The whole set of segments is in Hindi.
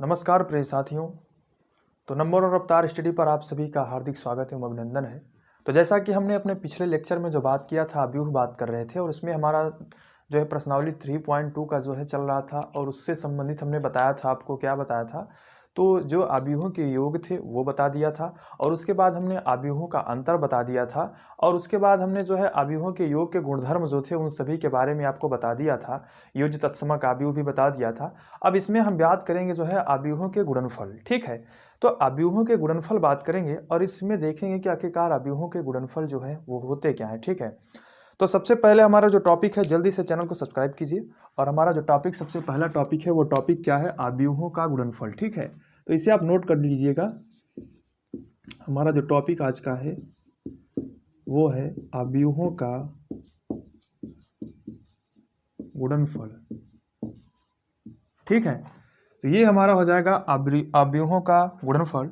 नमस्कार प्रिय साथियों। तो नंबर और रफ्तार स्टडी पर आप सभी का हार्दिक स्वागत एवं अभिनंदन है। तो जैसा कि हमने अपने पिछले लेक्चर में जो बात किया था, अव्यूह बात कर रहे थे और उसमें हमारा जो है प्रश्नावली 3.2 का जो है चल रहा था और उससे संबंधित हमने बताया था, आपको क्या बताया था, तो जो अव्यूहों के योग थे वो बता दिया था और उसके बाद हमने अव्यूहों का अंतर बता दिया था और उसके बाद हमने जो है अव्यूहों के योग के गुणधर्म जो थे उन सभी के बारे में आपको बता दिया था। योज्य तत्समक अव्यूह भी बता दिया था। अब इसमें हम बात करेंगे जो है अव्यूहों के गुणनफल। ठीक है, तो अव्यूहों के गुणनफल बात करेंगे और इसमें देखेंगे कि आखिरकार अव्यूहों के गुणनफल जो है वो होते क्या है। ठीक है, तो सबसे पहले हमारा जो टॉपिक है, जल्दी से चैनल को सब्सक्राइब कीजिए और हमारा जो टॉपिक सबसे पहला टॉपिक है वो टॉपिक क्या है, अव्यूहों का गुणनफल। ठीक है, तो इसे आप नोट कर लीजिएगा। हमारा जो टॉपिक आज का है वो है अव्यूहों का गुणनफल। ठीक है, तो ये हमारा हो जाएगा अव्यूहों का गुणनफल।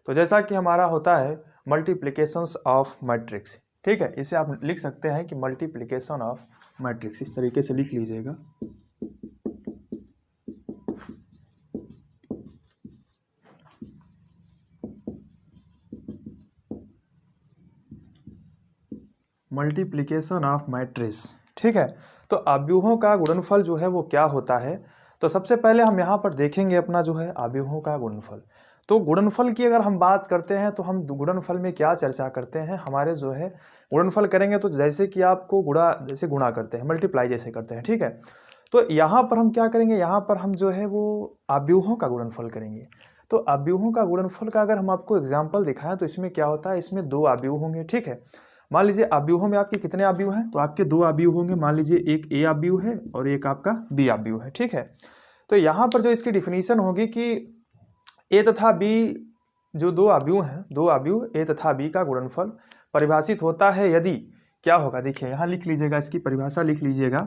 तो जैसा कि हमारा होता है मल्टीप्लिकेशंस ऑफ मैट्रिक्स। ठीक है, इसे आप लिख सकते हैं कि मल्टीप्लिकेशन ऑफ मैट्रिक्स, इस तरीके से लिख लीजिएगा। Multiplication of matrix. ठीक है, तो अव्यूहों का गुणनफल जो है वो क्या होता है, तो सबसे पहले हम यहाँ पर देखेंगे अपना जो है अव्यूहों का गुणनफल। तो गुणनफल की अगर हम बात करते हैं तो हम गुणनफल में क्या चर्चा करते हैं, हमारे जो है गुणनफल करेंगे तो जैसे कि आपको जैसे गुणा करते हैं, मल्टीप्लाई जैसे करते हैं। ठीक है, तो यहाँ पर हम क्या करेंगे, यहाँ पर हम जो है वो अव्यूहों का गुणनफल करेंगे। तो अव्यूहों का गुणनफल का अगर हम आपको एग्जाम्पल दिखाएं तो इसमें क्या होता है, इसमें दो अव्यूह होंगे। ठीक है, मान लीजिए अव्यूहों में आपके कितने अव्यूह हैं, तो आपके दो अव्यूह होंगे। मान लीजिए एक ए अव्यूह है और एक आपका बी अव्यूह है। ठीक है, तो यहाँ पर जो इसकी डिफिनीशन होगी कि ए तथा बी जो दो अव्यूह हैं, दो अव्यूह ए तथा बी का गुणनफल परिभाषित होता है यदि, क्या होगा देखिए यहाँ लिख लीजिएगा, इसकी परिभाषा लिख लीजिएगा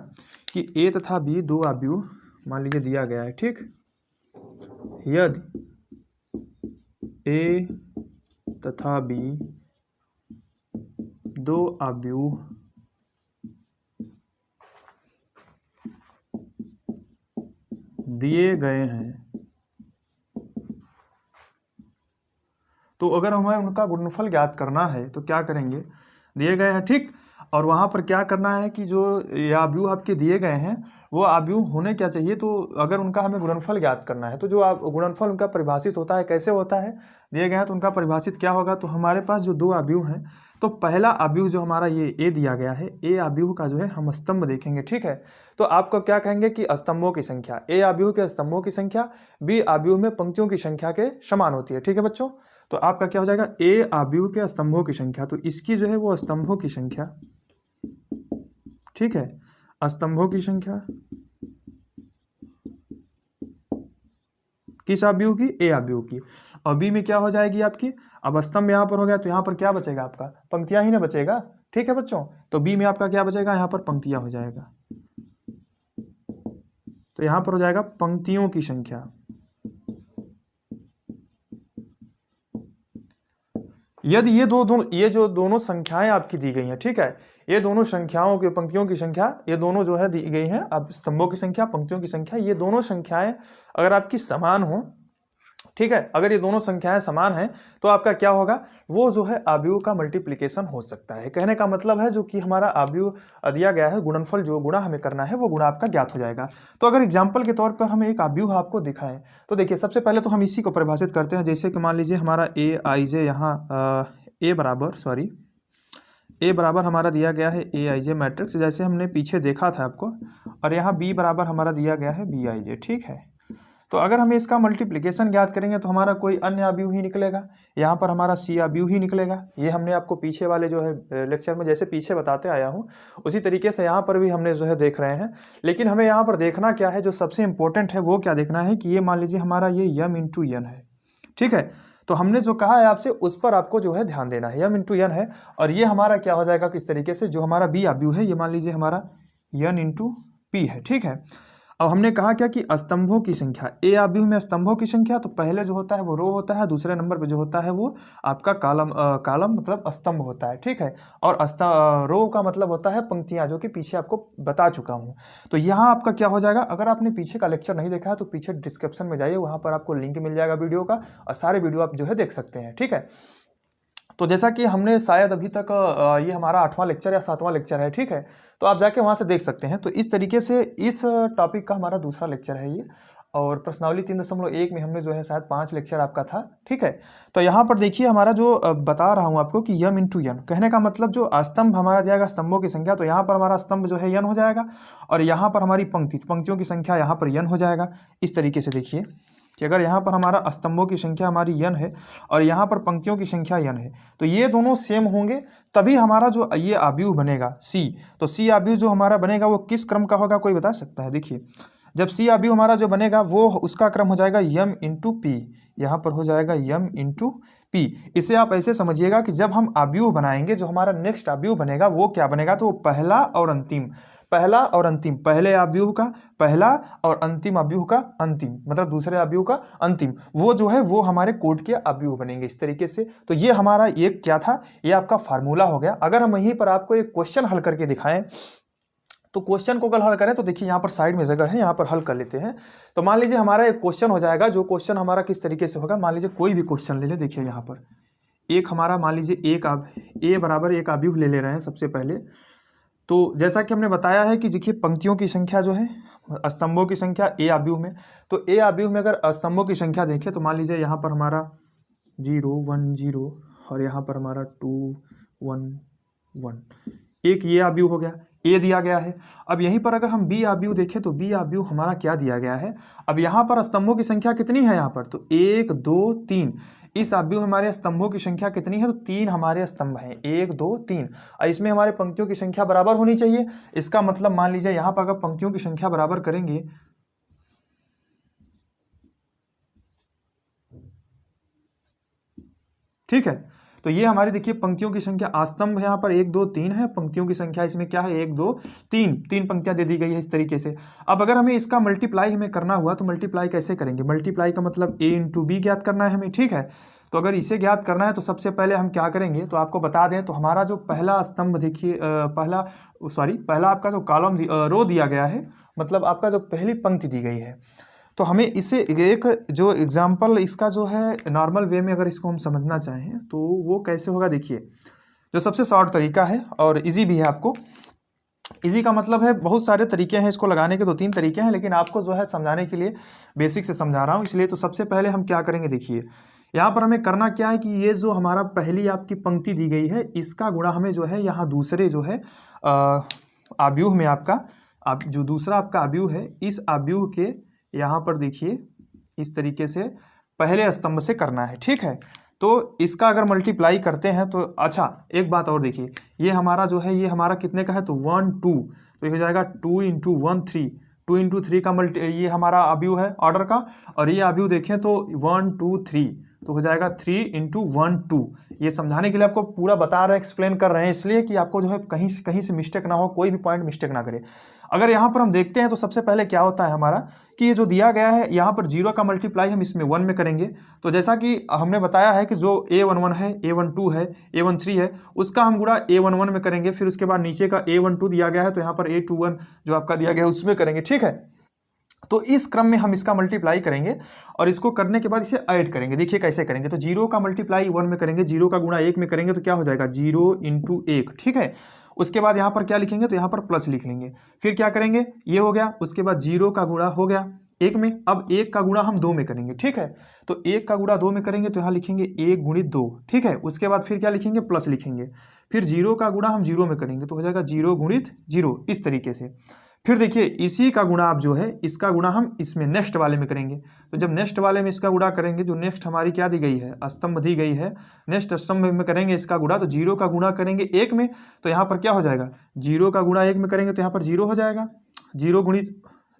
कि ए तथा बी दो अव्यूह मान लीजिए दिया गया है। ठीक, यदि ए तथा बी दो अव्यूह दिए गए हैं तो अगर हमें उनका गुणनफल ज्ञात करना है तो क्या करेंगे, दिए गए हैं। ठीक, और वहाँ पर क्या करना है कि जो अव्यूह आपके दिए गए हैं वो अव्यूह होने क्या चाहिए, तो अगर उनका हमें गुणनफल ज्ञात करना है तो जो गुणनफल उनका परिभाषित होता है, कैसे होता है, दिए गए हैं तो उनका परिभाषित क्या होगा, तो हमारे पास जो दो अव्यूह हैं तो पहला अव्यूह जो हमारा ये ए दिया गया है, ए अव्यूह का जो है हम स्तंभ देखेंगे। ठीक है, तो आपको क्या कहेंगे कि स्तंभों की संख्या, ए अव्यूह के स्तंभों की संख्या बी अव्यूह में पंक्तियों की संख्या के समान होती है। ठीक है बच्चों, तो आपका क्या हो जाएगा, ए अव्यूह के स्तंभों की संख्या, तो इसकी जो है वो स्तंभों की संख्या। ठीक है, स्तंभों की संख्या किस अव्यूह की, ए अव्यूह की। और बी में क्या हो जाएगी आपकी, अब स्तंभ यहाँ पर हो गया तो यहाँ पर क्या बचेगा आपका, पंक्तियां ही ना बचेगा। ठीक है बच्चों, तो बी में आपका क्या बचेगा, यहाँ पर पंक्तियां हो जाएगा, तो यहाँ पर हो जाएगा पंक्तियों की संख्या। यदि ये जो दोनों संख्याएं आपकी दी गई हैं, ठीक है, ये दोनों संख्याओं की पंक्तियों की संख्या, ये दोनों जो है दी गई हैं, अब स्तंभों की संख्या पंक्तियों की संख्या, ये दोनों संख्याएं अगर आपकी समान हो, ठीक है, अगर ये दोनों संख्याएं समान हैं तो आपका क्या होगा, वो जो है अव्यूह का मल्टीप्लिकेशन हो सकता है। कहने का मतलब है जो कि हमारा अव्यूह दिया गया है, गुणनफल जो गुणा हमें करना है वो गुणा आपका ज्ञात हो जाएगा। तो अगर एग्जाम्पल के तौर पर हमें एक अव्यूह आपको दिखाएं तो देखिए सबसे पहले तो हम इसी को परिभाषित करते हैं। जैसे कि मान लीजिए हमारा ए आई जे यहाँ ए बराबर हमारा दिया गया है ए आई जे मैट्रिक्स, जैसे हमने पीछे देखा था आपको, और यहाँ बी बराबर हमारा दिया गया है बी आई जे। ठीक है, तो अगर हमें इसका मल्टीप्लिकेशन ज्ञात करेंगे तो हमारा कोई अन्य अव्यूह ही निकलेगा, यहाँ पर हमारा सी अव्यूह ही निकलेगा। ये हमने आपको पीछे वाले जो है लेक्चर में जैसे पीछे बताते आया हूँ उसी तरीके से यहाँ पर भी हमने जो है देख रहे हैं। लेकिन हमें यहाँ पर देखना क्या है, जो सबसे इंपॉर्टेंट है वो क्या देखना है कि ये मान लीजिए हमारा ये यम इंटू एन है। ठीक है, तो हमने जो कहा है आपसे उस पर आपको जो है ध्यान देना है, यम इंटू एन है, और ये हमारा क्या हो जाएगा किस तरीके से, जो हमारा बी अव्यूह है ये मान लीजिए हमारा एन इंटू पी है। ठीक है, अब हमने कहा क्या कि स्तंभों की संख्या, ए आव्यूह में स्तंभों की संख्या, तो पहले जो होता है वो रो होता है, दूसरे नंबर पे जो होता है वो आपका कॉलम मतलब स्तंभ होता है, ठीक है। और रो का मतलब होता है पंक्तियां, जो कि पीछे आपको बता चुका हूँ। तो यहाँ आपका क्या हो जाएगा, अगर आपने पीछे का लेक्चर नहीं देखा है तो पीछे डिस्क्रिप्शन में जाइए, वहाँ पर आपको लिंक मिल जाएगा वीडियो का, और सारे वीडियो आप जो है देख सकते हैं, ठीक है। तो जैसा कि हमने शायद अभी तक ये हमारा 8वां लेक्चर या 7वां लेक्चर है, ठीक है। तो आप जाके वहाँ से देख सकते हैं। तो इस तरीके से इस टॉपिक का हमारा दूसरा लेक्चर है ये, और प्रश्नावली 3.1 में हमने जो है शायद 5 लेक्चर आपका था, ठीक है। तो यहाँ पर देखिए हमारा जो बता रहा हूँ आपको कि यम इंटू यन, कहने का मतलब जो स्तंभ हमारा दिया गया स्तंभों की संख्या, तो यहाँ पर हमारा स्तंभ जो है यन हो जाएगा, और यहाँ पर हमारी पंक्तियों की संख्या यहाँ पर यन हो जाएगा। इस तरीके से देखिए कि अगर यहाँ पर हमारा स्तंभों की संख्या हमारी यन है और यहाँ पर पंक्तियों की संख्या यन है, तो ये दोनों सेम होंगे, तभी हमारा जो ये आव्यूह बनेगा सी। तो सी आव्यूह जो हमारा बनेगा वो किस क्रम का होगा, कोई बता सकता है? देखिए जब सी आव्यूह हमारा जो बनेगा वो उसका क्रम हो जाएगा यम इंटू पी, यहाँ पर हो जाएगा यम इंटू पी। इसे आप ऐसे समझिएगा कि जब हम आव्यूह बनाएंगे, जो हमारा नेक्स्ट आव्यूह बनेगा वो क्या बनेगा, तो वो पहला और अंतिम, पहला और अंतिम, पहले आव्यूह का पहला और अंतिम आव्यूह का अंतिम, मतलब दूसरे आव्यूह का अंतिम, वो जो है वो हमारे कोड के आव्यूह बनेंगे इस तरीके से। तो ये हमारा एक क्या था, ये आपका फार्मूला हो गया। अगर हम यहीं पर आपको एक क्वेश्चन हल करके दिखाएं, तो क्वेश्चन को अगर हल करें तो देखिए यहाँ पर साइड में जगह है, यहाँ पर हल कर लेते हैं। तो मान लीजिए हमारा एक क्वेश्चन हो जाएगा, जो क्वेश्चन हमारा किस तरीके से होगा, मान लीजिए कोई भी क्वेश्चन ले ले। देखिए यहाँ पर एक हमारा मान लीजिए ए बराबर एक आव्यूह ले रहे हैं सबसे पहले। तो जैसा कि हमने बताया है कि देखिए पंक्तियों की संख्या जो है, स्तंभों की संख्या ए आव्यूह में, तो ए आव्यूह में अगर स्तंभों की संख्या देखें तो मान लीजिए यहाँ पर हमारा 0 1 0 और यहाँ पर हमारा 2 1 1, एक ये आव्यूह हो गया, ए दिया गया है। अब यहीं पर अगर हम बी आव्यूह देखें तो बी आव्यूह हमारा क्या दिया गया है। अब यहाँ पर स्तंभों की संख्या कितनी है, यहाँ पर तो 1 2 3, इस आव्यूह हमारे स्तंभों की संख्या कितनी है, तो 3 हमारे स्तंभ हैं, 1 2 3, और इसमें हमारे पंक्तियों की संख्या बराबर होनी चाहिए। इसका मतलब मान लीजिए यहाँ पर अगर पंक्तियों की संख्या बराबर करेंगे, ठीक है, तो ये हमारी देखिए पंक्तियों की संख्या, स्तंभ यहाँ पर 1 2 3 है, पंक्तियों की संख्या इसमें क्या है 1 2 3, 3 पंक्तियां दे दी गई है इस तरीके से। अब अगर हमें इसका मल्टीप्लाई हमें करना हुआ तो मल्टीप्लाई कैसे करेंगे, मल्टीप्लाई का मतलब ए इंटू बी ज्ञात करना है हमें, ठीक है। तो अगर इसे ज्ञात करना है तो सबसे पहले हम क्या करेंगे, तो आपको बता दें, तो हमारा जो पहला स्तंभ देखिए पहला आपका जो कॉलम रो दिया गया है, मतलब आपका जो पहली पंक्ति दी गई है, तो हमें इसे एक जो एग्जाम्पल इसका जो है नॉर्मल वे में अगर इसको हम समझना चाहें तो वो कैसे होगा। देखिए जो सबसे शॉर्ट तरीका है और इजी भी है, आपको इजी का मतलब है बहुत सारे तरीके हैं इसको लगाने के, 2-3 तरीके हैं, लेकिन आपको जो है समझाने के लिए बेसिक से समझा रहा हूँ इसलिए। तो सबसे पहले हम क्या करेंगे, देखिए यहाँ पर हमें करना क्या है कि ये जो हमारा पहली आपकी पंक्ति दी गई है, इसका गुणा हमें जो है यहाँ दूसरे जो है आव्यूह में आपका जो दूसरा आपका आव्यूह है, इस आव्यूह के यहाँ पर देखिए इस तरीके से पहले स्तंभ से करना है, ठीक है। तो इसका अगर मल्टीप्लाई करते हैं तो अच्छा एक बात और देखिए, ये हमारा जो है ये हमारा कितने का है, तो 1 2, तो ये हो जाएगा 2 इंटू 1 3, 2 इंटू 3 का ये हमारा आव्यूह है ऑर्डर का, और ये आव्यूह देखें तो 1 2 3, तो हो जाएगा 3 इंटू 1 2। ये समझाने के लिए आपको पूरा बता रहे हैं, एक्सप्लेन कर रहे हैं, इसलिए कि आपको जो है कहीं से मिस्टेक ना हो, कोई भी पॉइंट मिस्टेक ना करे। अगर यहाँ पर हम देखते हैं तो सबसे पहले क्या होता है हमारा कि ये जो दिया गया है यहाँ पर 0 का मल्टीप्लाई हम इसमें 1 में करेंगे। तो जैसा कि हमने बताया है कि जो A11 है, A12 है, A13 है, उसका हम गुणा A11 में करेंगे, फिर उसके बाद नीचे का A12 दिया गया है तो यहाँ पर A21 जो आपका दिया गया है उसमें करेंगे, ठीक है। तो इस क्रम में हम इसका मल्टीप्लाई करेंगे और इसको करने के बाद इसे ऐड करेंगे। देखिए कैसे करेंगे, तो 0 का मल्टीप्लाई 1 में करेंगे, 0 का गुणा 1 में करेंगे तो क्या हो जाएगा 0 इंटू 1, ठीक है। उसके बाद यहाँ पर क्या लिखेंगे, तो यहाँ पर प्लस लिख लेंगे, फिर क्या करेंगे, ये हो गया, उसके बाद 0 का गुणा हो गया 1 में, अब 1 का गुणा हम 2 में करेंगे, ठीक है। तो 1 का गुणा 2 में करेंगे तो यहाँ लिखेंगे 1 गुणित 2, ठीक है। उसके बाद फिर क्या लिखेंगे, प्लस लिखेंगे, फिर 0 का गुणा हम 0 में करेंगे तो हो जाएगा 0 गुणित 0, इस तरीके से। फिर देखिए इसी का गुणा आप जो है इसका गुणा हम इसमें नेक्स्ट वाले में करेंगे, तो जब नेक्स्ट वाले में इसका गुणा करेंगे, जो नेक्स्ट हमारी क्या दी गई है, स्तंभ दी गई है, नेक्स्ट स्तंभ में करेंगे इसका गुणा, तो 0 का गुणा करेंगे 1 में, तो यहाँ पर क्या हो जाएगा 0 का गुणा 1 में करेंगे तो यहाँ पर 0 हो जाएगा, 0 गुणित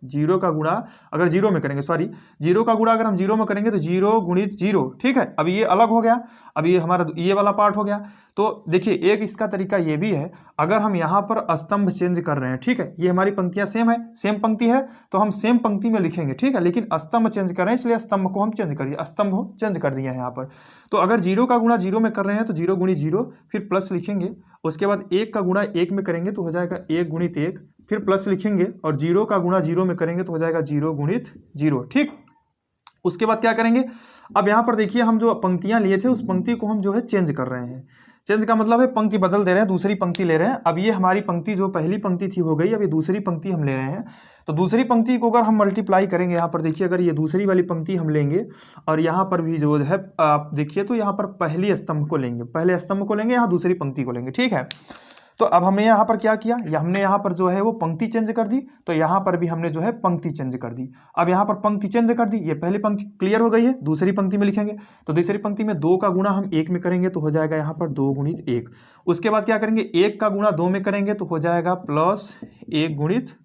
जीरो का गुणा अगर जीरो में करेंगे, सॉरी जीरो का गुणा अगर हम जीरो में करेंगे तो जीरो गुणित जीरो, ठीक है। अब ये अलग हो गया, अब ये हमारा ये वाला पार्ट हो गया। तो देखिए एक इसका तरीका ये भी है, अगर हम यहाँ पर स्तंभ चेंज कर रहे हैं, ठीक है, ये हमारी पंक्तियां सेम है, सेम पंक्ति है तो हम सेम पंक्ति में लिखेंगे, ठीक है, लेकिन स्तंभ चेंज कर रहे हैं इसलिए स्तंभ को हम चेंज करिए, स्तंभ चेंज कर दिया है यहाँ पर। तो अगर जीरो का गुणा जीरो में कर रहे हैं तो जीरो गुणित जीरो, फिर प्लस लिखेंगे, उसके बाद एक का गुणा एक में करेंगे तो हो जाएगा एक गुणित एक, फिर प्लस लिखेंगे और जीरो का गुणा जीरो में करेंगे तो हो जाएगा जीरो गुणित जीरो, ठीक। उसके बाद क्या करेंगे, अब यहाँ पर देखिए हम जो पंक्तियां लिए थे उस पंक्ति को हम जो है चेंज कर रहे हैं। चेंज का मतलब है पंक्ति बदल दे रहे हैं, दूसरी पंक्ति ले रहे हैं। अब ये हमारी पंक्ति जो पहली पंक्ति थी हो गई, अब ये दूसरी पंक्ति हम ले रहे हैं। तो दूसरी पंक्ति को अगर हम मल्टीप्लाई करेंगे, यहाँ पर देखिए अगर ये दूसरी वाली पंक्ति हम लेंगे और यहाँ पर भी जो है आप देखिए तो यहाँ पर पहली स्तंभ को लेंगे, पहले स्तंभ को लेंगे, यहाँ दूसरी पंक्ति को लेंगे, ठीक है। तो अब हमने यहाँ पर क्या किया, हमने यहाँ पर जो है वो पंक्ति चेंज कर दी, तो यहाँ पर भी हमने जो है पंक्ति चेंज कर दी। अब यहाँ पर पंक्ति चेंज कर दी, ये पहली पंक्ति क्लियर हो गई है, दूसरी पंक्ति में लिखेंगे तो दूसरी पंक्ति में दो का गुणा हम एक में करेंगे तो हो जाएगा यहाँ पर दो गुणित एक। उसके बाद क्या करेंगे, एक का गुणा दो में करेंगे तो हो जाएगा प्लस एक गुणित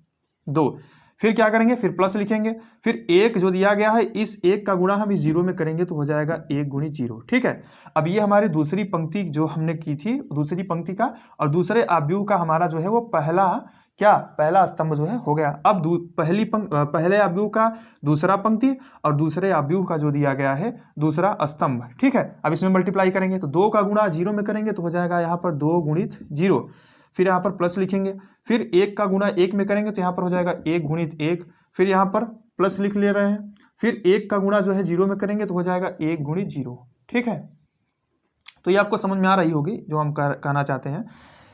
दो। फिर क्या करेंगे, फिर प्लस लिखेंगे, फिर एक जो दिया गया है इस एक का गुणा हम इस जीरो में करेंगे तो हो जाएगा एक गुणित जीरो, ठीक है। अब ये हमारी दूसरी पंक्ति जो हमने की थी, दूसरी पंक्ति का और दूसरे आव्यूह का हमारा जो है वो पहला स्तंभ जो है हो गया। अब पहले आव्यूह का दूसरा पंक्ति और दूसरे आव्यूह का जो दिया गया है दूसरा स्तंभ, ठीक है। अब इसमें मल्टीप्लाई करेंगे तो दो का गुणा जीरो में करेंगे तो हो जाएगा यहाँ पर दो गुणित जीरो, फिर यहाँ पर प्लस लिखेंगे, फिर एक का गुणा एक में करेंगे तो यहाँ पर हो जाएगा एक गुणित एक, फिर यहाँ पर प्लस लिख ले रहे हैं, फिर एक का गुणा जो है जीरो में करेंगे तो हो जाएगा एक गुणित जीरो, ठीक है। तो ये आपको समझ में आ रही होगी जो हम कहना चाहते हैं।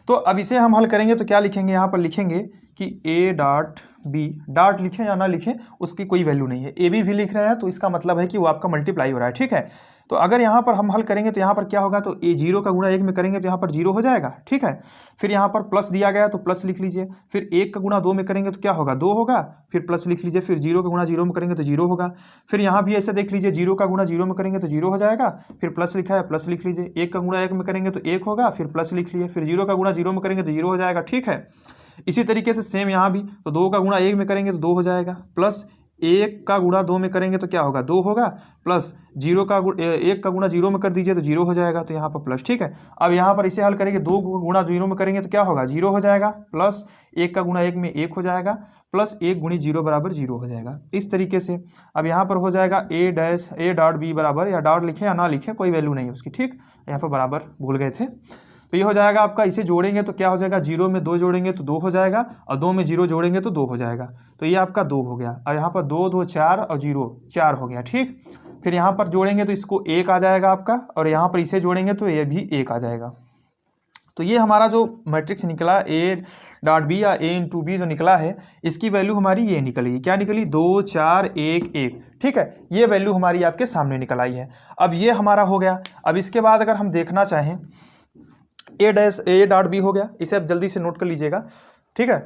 तो अब इसे हम हल करेंगे तो क्या लिखेंगे, यहाँ पर लिखेंगे कि ए डॉट बी, डॉट लिखें या ना लिखें उसकी कोई वैल्यू नहीं है, ए बी भी लिख रहे हैं तो इसका मतलब है कि वो आपका मल्टीप्लाई हो रहा है, ठीक है। तो अगर यहाँ पर हम हल करेंगे तो यहाँ पर क्या होगा, तो ए जीरो का गुणा एक में करेंगे तो यहाँ पर जीरो हो जाएगा, ठीक है। फिर यहाँ पर प्लस दिया गया तो प्लस लिख लीजिए, फिर एक का गुणा दो में करेंगे तो क्या होगा, दो होगा, फिर प्लस लिख लीजिए, फिर जीरो का गुणा जीरो में करेंगे तो जीरो होगा। फिर यहाँ भी ऐसे देख लीजिए, जीरो का गुणा जीरो में करेंगे तो जीरो हो जाएगा, फिर प्लस लिखा है प्लस लिख लीजिए, एक का गुणा एक में करेंगे तो एक होगा, फिर प्लस लिख लीजिए, फिर जीरो का गुणा जीरो में करेंगे तो जीरो हो जाएगा, ठीक है। इसी तरीके से सेम यहाँ भी, तो दो का गुणा एक में करेंगे तो दो हो जाएगा, प्लस एक का गुणा दो में करेंगे तो क्या होगा, दो होगा, प्लस एक का गुणा जीरो में कर दीजिए तो जीरो हो जाएगा, तो यहाँ पर प्लस, ठीक है। अब यहाँ पर इसे हल करेंगे, दो गुणा जीरो में करेंगे तो क्या होगा, जीरो हो जाएगा, प्लस एक का गुणा एक में एक हो जाएगा, प्लस एक गुणित जीरो बराबर जीरो हो जाएगा। इस तरीके से अब यहाँ पर हो जाएगा ए डॉट बी बराबर, या डॉट लिखे या ना लिखे कोई वैल्यू नहीं उसकी, ठीक। यहाँ पर बराबर भूल गए थे। तो ये हो जाएगा आपका, इसे जोड़ेंगे तो क्या हो जाएगा, जीरो में दो जोड़ेंगे तो दो हो जाएगा और दो में जीरो जोड़ेंगे तो दो हो जाएगा, तो ये आपका दो हो गया। और यहाँ पर दो दो चार और जीरो चार हो गया, ठीक। फिर यहाँ पर जोड़ेंगे तो इसको एक आ जाएगा आपका, और यहाँ पर इसे जोड़ेंगे तो ये भी एक आ जाएगा। तो ये हमारा जो मैट्रिक्स निकला ए डॉट बी या ए इंटू बी जो निकला है, इसकी वैल्यू हमारी ये निकली, क्या निकली, 2 4 1 1, ठीक है। ये वैल्यू हमारी आपके सामने निकल आई है। अब ये हमारा हो गया। अब इसके बाद अगर हम देखना चाहें, ए डॉट बी हो गया, इसे आप जल्दी से नोट कर लीजिएगा, ठीक है।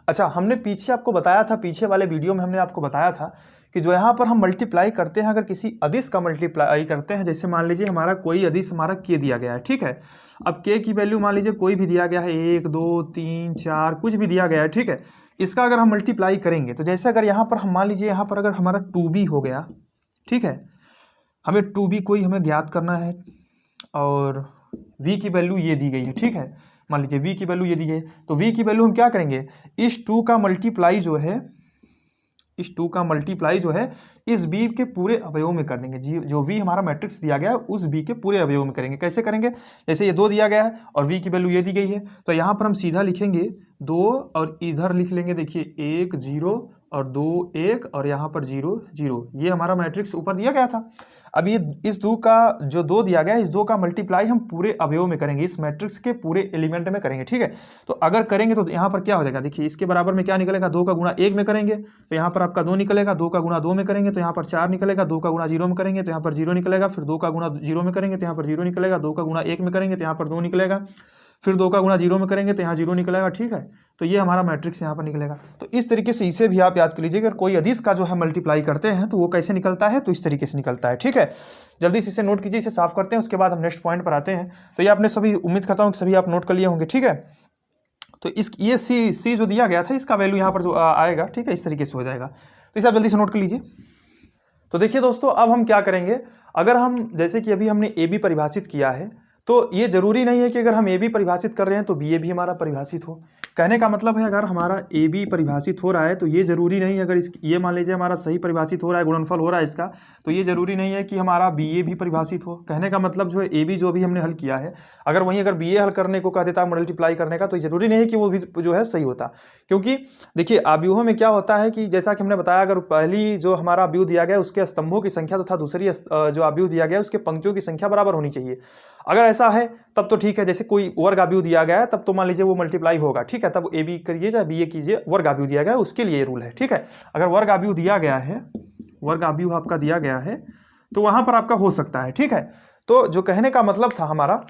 अच्छा, हमने पीछे आपको बताया था, पीछे वाले वीडियो में हमने आपको बताया था कि जो यहाँ पर हम मल्टीप्लाई करते हैं, अगर किसी अदिश का मल्टीप्लाई करते हैं, जैसे मान लीजिए हमारा कोई अदिश हमारा के दिया गया है, ठीक है। अब के की वैल्यू मान लीजिए कोई भी दिया गया है, 1 2 3 4 कुछ भी दिया गया है, ठीक है। इसका अगर हम मल्टीप्लाई करेंगे तो जैसे अगर यहाँ पर हम मान लीजिए यहाँ पर अगर हमारा 2b हो गया, ठीक है, हमें 2b कोई हमें ज्ञात करना है और v की वैल्यू ये दी गई है, ठीक है। मान लीजिए v की वैल्यू ये दी गई है, तो v की वैल्यू हम क्या करेंगे, इस 2 का मल्टीप्लाई जो है, इस 2 का मल्टीप्लाई जो है इस b के पूरे अवयव में कर देंगे। जो v हमारा मैट्रिक्स दिया गया है उस b के पूरे अवयव में करेंगे। कैसे करेंगे, जैसे ये 2 दिया गया है और v की वैल्यू ये दी गई है, तो यहाँ पर हम सीधा लिखेंगे 2 और इधर लिख लेंगे, देखिए 1 0 और 2 1 और यहाँ पर 0 0, ये हमारा मैट्रिक्स ऊपर दिया गया था। अब ये इस 2 का जो 2 दिया गया है, इस 2 का मल्टीप्लाई हम पूरे अवयव में करेंगे, इस मैट्रिक्स के पूरे एलिमेंट में करेंगे, ठीक है। तो अगर करेंगे तो यहाँ पर क्या हो जाएगा, देखिए इसके बराबर में क्या निकलेगा, 2 का गुणा 1 में करेंगे तो यहाँ पर आपका 2 निकलेगा, 2 का गुणा 2 में करेंगे तो यहाँ पर 4 निकलेगा, 2 का गुणा 0 में करेंगे तो यहाँ पर 0 निकलेगा, फिर 2 का गुणा 0 में करेंगे तो यहाँ पर 0 निकलेगा, 2 का गुणा 1 में करेंगे तो यहाँ पर 2 निकलेगा, फिर 2 का गुणा 0 में करेंगे तो यहाँ 0 निकलेगा, ठीक है। तो ये हमारा मैट्रिक्स यहाँ पर निकलेगा। तो इस तरीके से इसे भी आप याद कर लीजिए, अगर कोई अदिश का जो है मल्टीप्लाई करते हैं तो वो कैसे निकलता है, तो इस तरीके से निकलता है, ठीक है। जल्दी से इसे नोट कीजिए, इसे साफ करते हैं, उसके बाद हम नेक्स्ट पॉइंट पर आते हैं। तो ये आपने सभी, उम्मीद करता हूँ कि सभी आप नोट कर लिए होंगे, ठीक है। तो इस ये सी जो दिया गया था इसका वैल्यू यहाँ पर जो आएगा, ठीक है, इस तरीके से हो जाएगा। तो इसे आप जल्दी से नोट कर लीजिए। तो देखिए दोस्तों, अब हम क्या करेंगे, अगर हम जैसे कि अभी हमने ए बी परिभाषित किया है, तो ये जरूरी नहीं है कि अगर हम ए बी परिभाषित कर रहे हैं तो बी ए भी हमारा परिभाषित हो। कहने का मतलब है अगर हमारा ए बी परिभाषित हो रहा है तो ये जरूरी नहीं है, अगर इस ये मान लीजिए हमारा सही परिभाषित हो रहा है, गुणनफल हो रहा है इसका, तो ये जरूरी नहीं है कि हमारा बी ए भी परिभाषित हो। कहने का मतलब जो है ए बी जो भी हमने हल किया है, अगर वहीं अगर बी ए हल करने को कह देता है मल्टीप्लाई करने का, तो जरूरी नहीं है कि वो भी जो है सही होता। क्योंकि देखिए अव्यूहों में क्या होता है कि जैसा कि हमने बताया, अगर पहली जो हमारा अव्यूह दिया गया उसके स्तंभों की संख्या तथा दूसरी जो अव्यूह दिया गया उसके पंक्तियों की संख्या बराबर होनी चाहिए। अगर ऐसा है तब तो ठीक है, जैसे कोई वर्ग अव्यूह दिया गया है तब तो मान लीजिए वो मल्टीप्लाई होगा, ठीक है, तब ए बी करिए चाहे बी ए कीजिए, वर्ग अव्यूह दिया गया है उसके लिए रूल है, ठीक है। अगर वर्ग अव्यूह दिया गया है, वर्ग अव्यूह आपका दिया गया है तो वहां पर आपका हो सकता है, ठीक है। तो जो कहने का मतलब था हमारा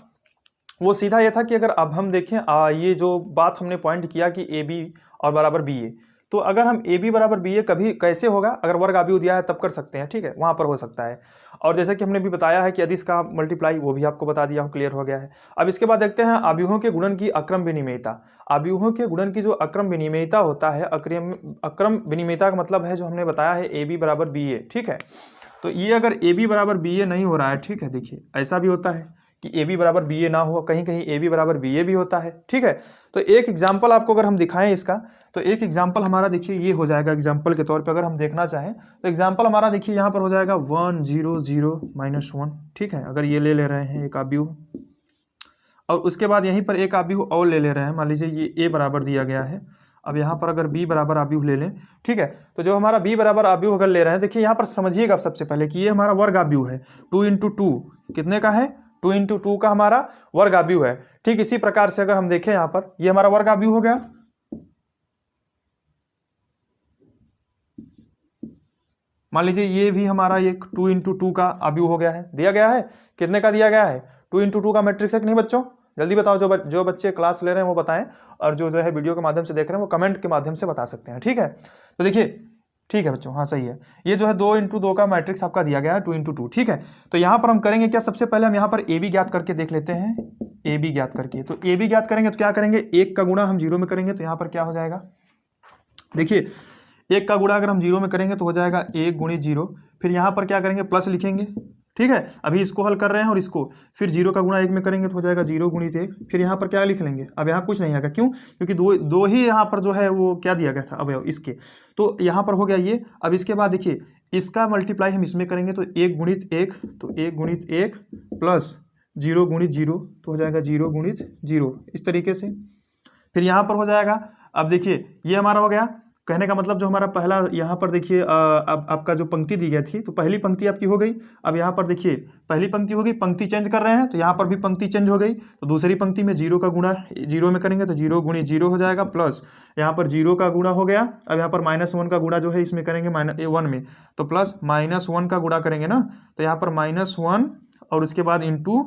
वो सीधा ये था कि अगर अब हम देखें ये जो बात हमने पॉइंट किया कि ए बी और बराबर बी ए, तो अगर हम ए बी बराबर बी ए कभी कैसे होगा, अगर वर्ग अव्यूह दिया है तब कर सकते हैं, ठीक है, वहां पर हो सकता है। और जैसे कि हमने भी बताया है कि यदि इसका मल्टीप्लाई, वो भी आपको बता दिया हूं, क्लियर हो गया है। अब इसके बाद देखते हैं अव्यूहों के गुणन की अक्रम विनिमयता। अव्यूहों के गुणन की जो अक्रम विनिमयता होता है, अक्रम विनिमयता का मतलब है जो हमने बताया है ए बी बराबर बी ए, ठीक है। तो ये अगर ए बी बराबर बी ए नहीं हो रहा है, ठीक है, देखिए ऐसा भी होता है कि ए बी बराबर बी ए ना हो, कहीं कहीं ए बी बराबर बी ए भी होता है, ठीक है। तो एक एग्जाम्पल आपको अगर हम दिखाएं इसका, तो एक एग्जाम्पल हमारा देखिए ये हो जाएगा, एग्जाम्पल के तौर पे अगर हम देखना चाहें तो एग्जाम्पल हमारा देखिए यहाँ पर हो जाएगा 1 0 0 -1, ठीक है। अगर ये ले रहे हैं एक अव्यूह, और उसके बाद यहीं पर एक अव्यूह और ले रहे हैं, मान लीजिए ये ए बराबर दिया गया है, अब यहाँ पर अगर बी बराबर अव्यूह ले लें, ठीक है। तो जो हमारा बी बराबर अव्यूह अगर ले रहे हैं, देखिए यहाँ पर समझिएगा सबसे पहले कि ये हमारा वर्ग अव्यूह है, 2 × 2 कितने का है, 2 × 2 का हमारा वर्ग अव्यूह है। ठीक इसी प्रकार से अगर हम देखें यहाँ पर, ये हमारा वर्ग अव्यूह हो गया, मान लीजिए ये भी हमारा एक 2 × 2 का अव्यूह हो गया है, दिया गया है, कितने का दिया गया है, 2 × 2 का मैट्रिक्स है कि नहीं बच्चों, जल्दी बताओ, जो बच्चे क्लास ले रहे हैं वो बताएं, और जो है वीडियो के माध्यम से देख रहे हैं वो कमेंट के माध्यम से बता सकते हैं, ठीक है। तो देखिए, ठीक है बच्चों, हाँ सही है, ये जो है 2 × 2 का मैट्रिक्स आपका दिया गया है 2 × 2, ठीक है। तो यहाँ पर हम करेंगे क्या, सबसे पहले हम यहाँ पर ए बी ज्ञात करके देख लेते हैं, ए बी ज्ञात करके। तो ए बी ज्ञात करेंगे तो क्या करेंगे, 1 का गुणा हम 0 में करेंगे तो यहाँ पर क्या हो जाएगा, देखिए 1 का गुणा अगर हम 0 में करेंगे तो हो जाएगा 1 × 0, फिर यहाँ पर क्या करेंगे, प्लस लिखेंगे, ठीक है। अभी इसको हल कर रहे हैं और इसको फिर 0 का गुणा 1 में करेंगे तो हो जाएगा 0 × 1, फिर यहाँ पर क्या लिख लेंगे, अब यहाँ कुछ नहीं आएगा, क्यों, क्योंकि दो ही यहाँ पर जो है वो क्या दिया गया था अवयव इसके, तो यहाँ पर हो गया ये। अब इसके बाद देखिए इसका मल्टीप्लाई हम इसमें करेंगे तो 1 × 1, तो 1 × 1 प्लस 0 × 0 तो हो जाएगा 0 × 0, इस तरीके से। फिर यहाँ पर हो जाएगा, अब देखिए ये हमारा हो गया, कहने का मतलब जो हमारा पहला यहाँ पर देखिए अब आपका जो पंक्ति दी गई थी तो पहली पंक्ति आपकी हो गई। अब यहाँ पर देखिए पहली पंक्ति हो गई, पंक्ति चेंज कर रहे हैं तो यहाँ पर भी पंक्ति चेंज हो गई, तो दूसरी पंक्ति में 0 का गुणा 0 में करेंगे तो 0 × 0 हो जाएगा, प्लस यहाँ पर 0 का गुणा हो गया। अब यहाँ पर -1 का गुणा जो है इसमें करेंगे -1 में, तो प्लस -1 का गुणा करेंगे ना, तो यहाँ पर -1 और उसके बाद इंटू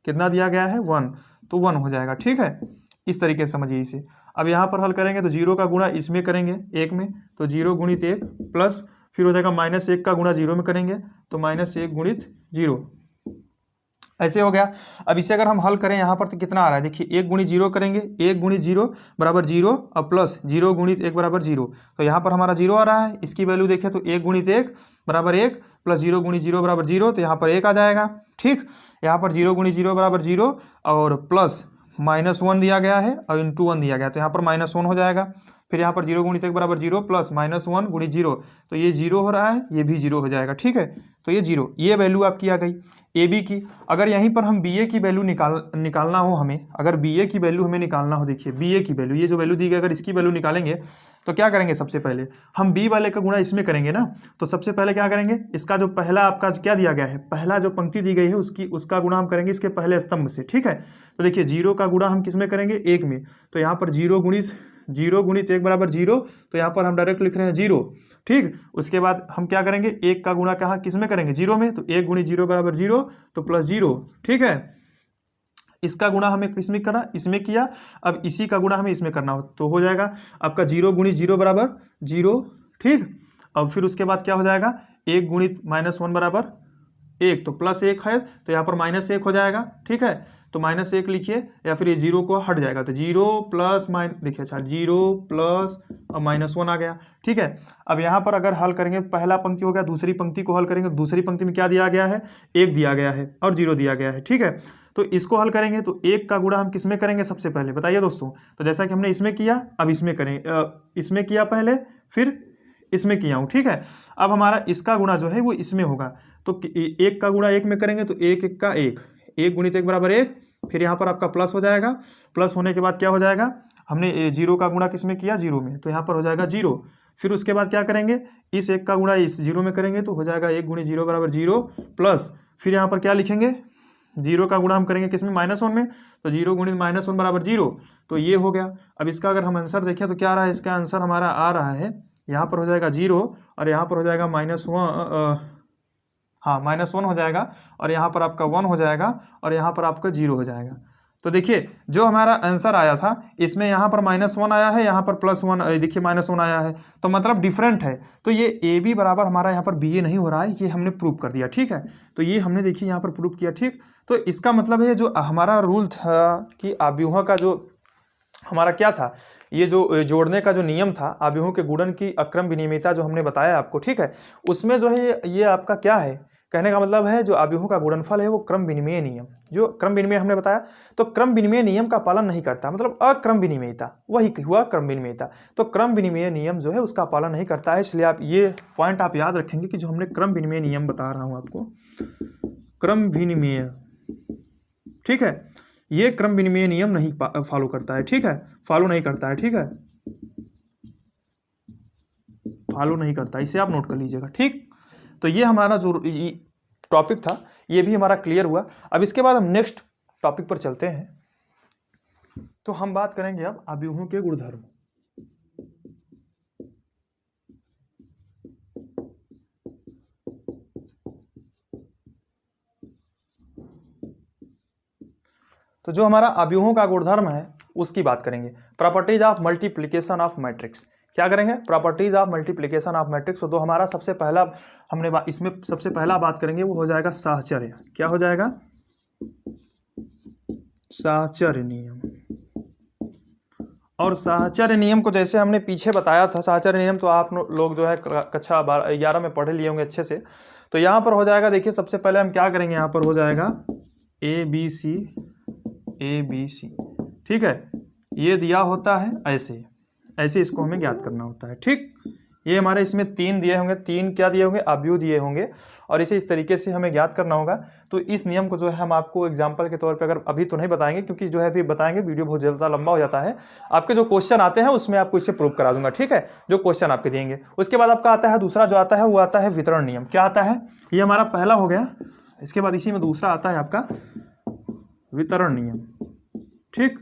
कितना दिया गया है 1, तो 1 हो जाएगा, ठीक है। इस तरीके से समझिए इसे। अब यहाँ पर हल करेंगे तो 0 का गुणा इसमें करेंगे 1 में, तो 0 × 1 प्लस फिर हो जाएगा -1 का गुणा 0 में करेंगे तो -1 × 0, ऐसे हो गया। अब इसे अगर हम हल करें यहाँ पर तो कितना आ रहा है, देखिए 1 × 0 करेंगे, 1 × 0 बराबर 0 और प्लस 0 × 1 बराबर 0, तो यहाँ पर हमारा 0 आ रहा है। इसकी वैल्यू देखें तो 1 × 1 बराबर 1 प्लस 0 × 0 बराबर 0, तो यहाँ पर 1 आ जाएगा, ठीक। यहाँ पर 0 × 0 बराबर 0 और प्लस -1 दिया गया है और इंटू 1 दिया गया, तो यहाँ पर -1 हो जाएगा। फिर यहाँ पर 0 × 1 बराबर 0 प्लस -1 × 0, तो ये 0 हो रहा है, ये भी 0 हो जाएगा, ठीक है। तो ये 0, ये वैल्यू आपकी आ गई ए बी की। अगर यहीं पर हम बी ए की वैल्यू निकालना हो हमें, अगर बी ए की वैल्यू हमें निकालना हो, देखिए बी ए की वैल्यू, ये जो वैल्यू दी गई अगर इसकी वैल्यू निकालेंगे तो क्या करेंगे, सबसे पहले हम बी वाले का गुणा इसमें करेंगे ना, तो सबसे पहले क्या करेंगे, इसका जो पहला आपका क्या दिया गया है, पहला जो पंक्ति दी गई है उसका गुणा हम करेंगे इसके पहले स्तंभ से, ठीक है। तो देखिए 0 का गुणा हम किस में करेंगे, 1 में, तो यहाँ पर 0 × 1 बराबर 0, तो यहाँ पर हम डायरेक्ट लिख रहे हैं 0, ठीक। उसके बाद हम क्या करेंगे, 1 का गुणा कहाँ किस में करेंगे, 0 में, तो 1 × 0 बराबर 0, तो प्लस 0, ठीक है। इसका गुणा हमें किसमें करा, इसमें किया, अब इसी का गुणा हमें इसमें करना हो तो हो जाएगा आपका 0 × 0 बराबर 0, ठीक। अब फिर उसके बाद क्या हो जाएगा, 1 × -1 बराबर 1, तो +1 है तो यहाँ पर -1 हो जाएगा, ठीक है। तो -1 लिखिए या फिर ये 0 को हट जाएगा, तो 0 प्लस माइन देखिए, अच्छा 0 प्लस और -1 आ गया, ठीक है। अब यहाँ पर अगर हल करेंगे तो पहला पंक्ति हो गया, दूसरी पंक्ति को हल करेंगे, दूसरी पंक्ति में क्या दिया गया है, 1 दिया गया है और 0 दिया गया है, ठीक है। तो इसको हल करेंगे तो 1 का गुणा हम किस में करेंगे सबसे पहले, बताइए दोस्तों। तो जैसा कि हमने इसमें किया, अब इसमें करें, इसमें किया पहले, फिर इसमें किया हूँ, ठीक है। अब हमारा इसका गुणा जो है वो इसमें होगा, तो 1 का गुणा 1 में करेंगे तो 1 1 का 1, 1 गुणित 1 बराबर 1, फिर यहाँ पर आपका प्लस हो जाएगा, प्लस होने के बाद क्या हो जाएगा, हमने 0 का गुणा किस में किया, 0 में, तो यहाँ पर हो जाएगा 0। फिर उसके बाद क्या करेंगे, इस 1 का गुणा इस 0 में करेंगे तो हो जाएगा 1 गुणित 0 बराबर 0 प्लस, फिर यहाँ पर क्या लिखेंगे, 0 का गुणा हम करेंगे किस में, -1 में, तो 0 गुणित -1 बराबर 0, तो ये हो गया। अब इसका अगर हम आंसर देखें तो क्या आ रहा है, इसका आंसर हमारा आ रहा है, यहाँ पर हो जाएगा 0 और यहाँ पर हो जाएगा -1, हाँ -1 हो जाएगा और यहाँ पर आपका 1 हो जाएगा और यहाँ पर आपका 0 हो जाएगा। तो देखिए जो हमारा आंसर आया था इसमें यहाँ पर -1 आया है, यहाँ पर +1 देखिए -1 आया है, तो मतलब डिफरेंट है। तो ये ए बी बराबर हमारा यहाँ पर बी ए नहीं हो रहा है, ये हमने प्रूव कर दिया, ठीक है। तो ये हमने देखिए यहाँ पर प्रूव किया, ठीक। तो इसका मतलब है जो हमारा रूल था कि आव्यूहों का जो हमारा क्या था, ये जो जोड़ने का जो नियम था, आव्यूहों के गुणन की अक्रम विनिमयता जो हमने बताया आपको, ठीक है, उसमें जो है ये आपका क्या है, कहने का मतलब है जो आव्यूहों का गुणनफल है वो क्रम विनिमय नियम, जो क्रम विनिमय हमने बताया, तो क्रम विनिमय नियम का पालन नहीं करता, मतलब अक्रम विनिमयता, वही हुआ क्रम विनिमयता। तो क्रम विनिमय नियम जो है उसका पालन नहीं करता है, इसलिए आप ये पॉइंट आप याद रखेंगे कि जो हमने क्रम विनिमय नियम बता रहा हूँ आपको, क्रम विनिमय, ठीक है, ये क्रम विनिमय नियम नहीं फॉलो करता है, ठीक है, फॉलो नहीं करता है, ठीक है, फॉलो नहीं करता, इसे आप नोट कर लीजिएगा, ठीक। तो ये हमारा जो टॉपिक था ये भी हमारा क्लियर हुआ। अब इसके बाद हम नेक्स्ट टॉपिक पर चलते हैं। तो हम बात करेंगे अब आव्यूहों के गुणधर्म। तो जो हमारा आव्यूहों का गुणधर्म है उसकी बात करेंगे, properties of multiplication of matrix. क्या करेंगे, properties of multiplication of matrix. तो हमारा सबसे पहला हमने इसमें सबसे पहला बात करेंगे वो हो जाएगा साहचर्य। क्या हो जाएगा, साहचर्य नियम। और साहचर्य नियम को जैसे हमने पीछे बताया था, साहचर्य नियम तो आप लोग जो है कक्षा 11 में पढ़े लिए होंगे अच्छे से। तो यहाँ पर हो जाएगा, देखिए सबसे पहले हम क्या करेंगे, यहाँ पर हो जाएगा ABC, ठीक है, ये दिया होता है ऐसे ऐसे, इसको हमें ज्ञात करना होता है, ठीक। ये हमारे इसमें 3 दिए होंगे, 3 क्या दिए होंगे, आव्यूह दिए होंगे, और इसे इस तरीके से हमें ज्ञात करना होगा। तो इस नियम को जो है हम आपको एग्जाम्पल के तौर पे, अगर अभी तो नहीं बताएंगे क्योंकि जो है अभी बताएंगे वीडियो बहुत ज़्यादा लंबा हो जाता है, आपके जो क्वेश्चन आते हैं उसमें आपको इसे प्रूव करा दूंगा, ठीक है, जो क्वेश्चन आपके देंगे। उसके बाद आपका आता है दूसरा जो आता है वो आता है वितरण नियम। क्या आता है, ये हमारा पहला हो गया, इसके बाद इसी में दूसरा आता है आपका वितरण नियम, ठीक।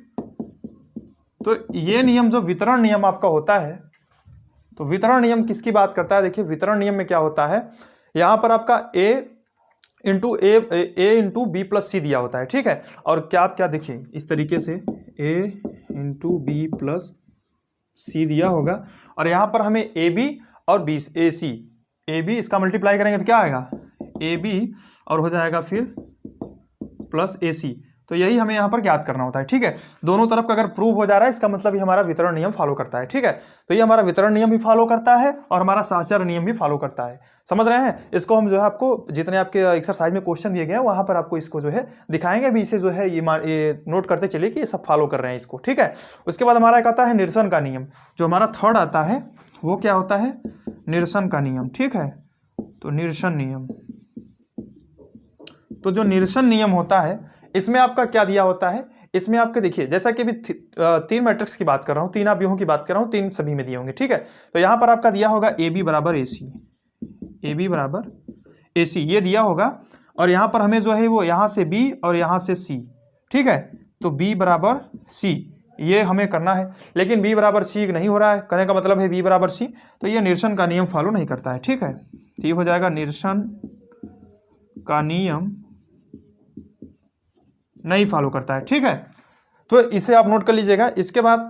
तो ये नियम जो वितरण नियम आपका होता है, तो वितरण नियम किसकी बात करता है, देखिए वितरण नियम में क्या होता है, यहाँ पर आपका a into B plus C दिया होता है, ठीक है। और क्या क्या देखिए इस तरीके से a into B plus C दिया होगा, और यहाँ पर हमें ए बी और B A C, A B इसका मल्टीप्लाई करेंगे तो क्या आएगा, ए बी और हो जाएगा फिर प्लस ए सी। तो यही हमें यहाँ पर ज्ञात करना होता है, ठीक है। दोनों तरफ का अगर प्रूव हो जा रहा है इसका मतलब ये हमारा वितरण नियम फॉलो करता है, ठीक है। तो ये हमारा वितरण नियम भी फॉलो करता है और हमारा साहचर्य नियम भी फॉलो करता है, समझ रहे हैं। इसको हम जो है आपको जितने आपके एक्सरसाइज में क्वेश्चन दिए गए हैं वहाँ पर आपको इसको जो है दिखाएंगे भी, इसे जो है ये नोट करते चलिए कि ये सब फॉलो कर रहे हैं इसको, ठीक है। उसके बाद हमारा एक आता है निरसन का नियम, जो हमारा थर्ड आता है वो क्या होता है, निरसन का नियम, ठीक है। तो निरसन नियम, तो जो निरसन नियम होता है इसमें आपका क्या दिया होता है, इसमें आपके देखिए जैसा कि अभी 3 मैट्रिक्स की बात कर रहा हूँ, 3 आव्यूहों की बात कर रहा हूँ, 3 सभी में दिए होंगे, ठीक है। तो यहाँ पर आपका दिया होगा ए बी बराबर ए सी, ए बी बराबर ए सी ये दिया होगा, और यहाँ पर हमें जो है वो यहाँ से बी और यहाँ से सी, ठीक है। तो बी बराबर सी ये हमें करना है, लेकिन बी बराबर सी नहीं हो रहा है, कहने का मतलब है बी बराबर सी, तो ये निरसन का नियम फॉलो नहीं करता है, ठीक है। तो ये हो जाएगा निरसन का नियम नहीं फॉलो करता है, ठीक है। तो इसे आप नोट कर लीजिएगा। इसके बाद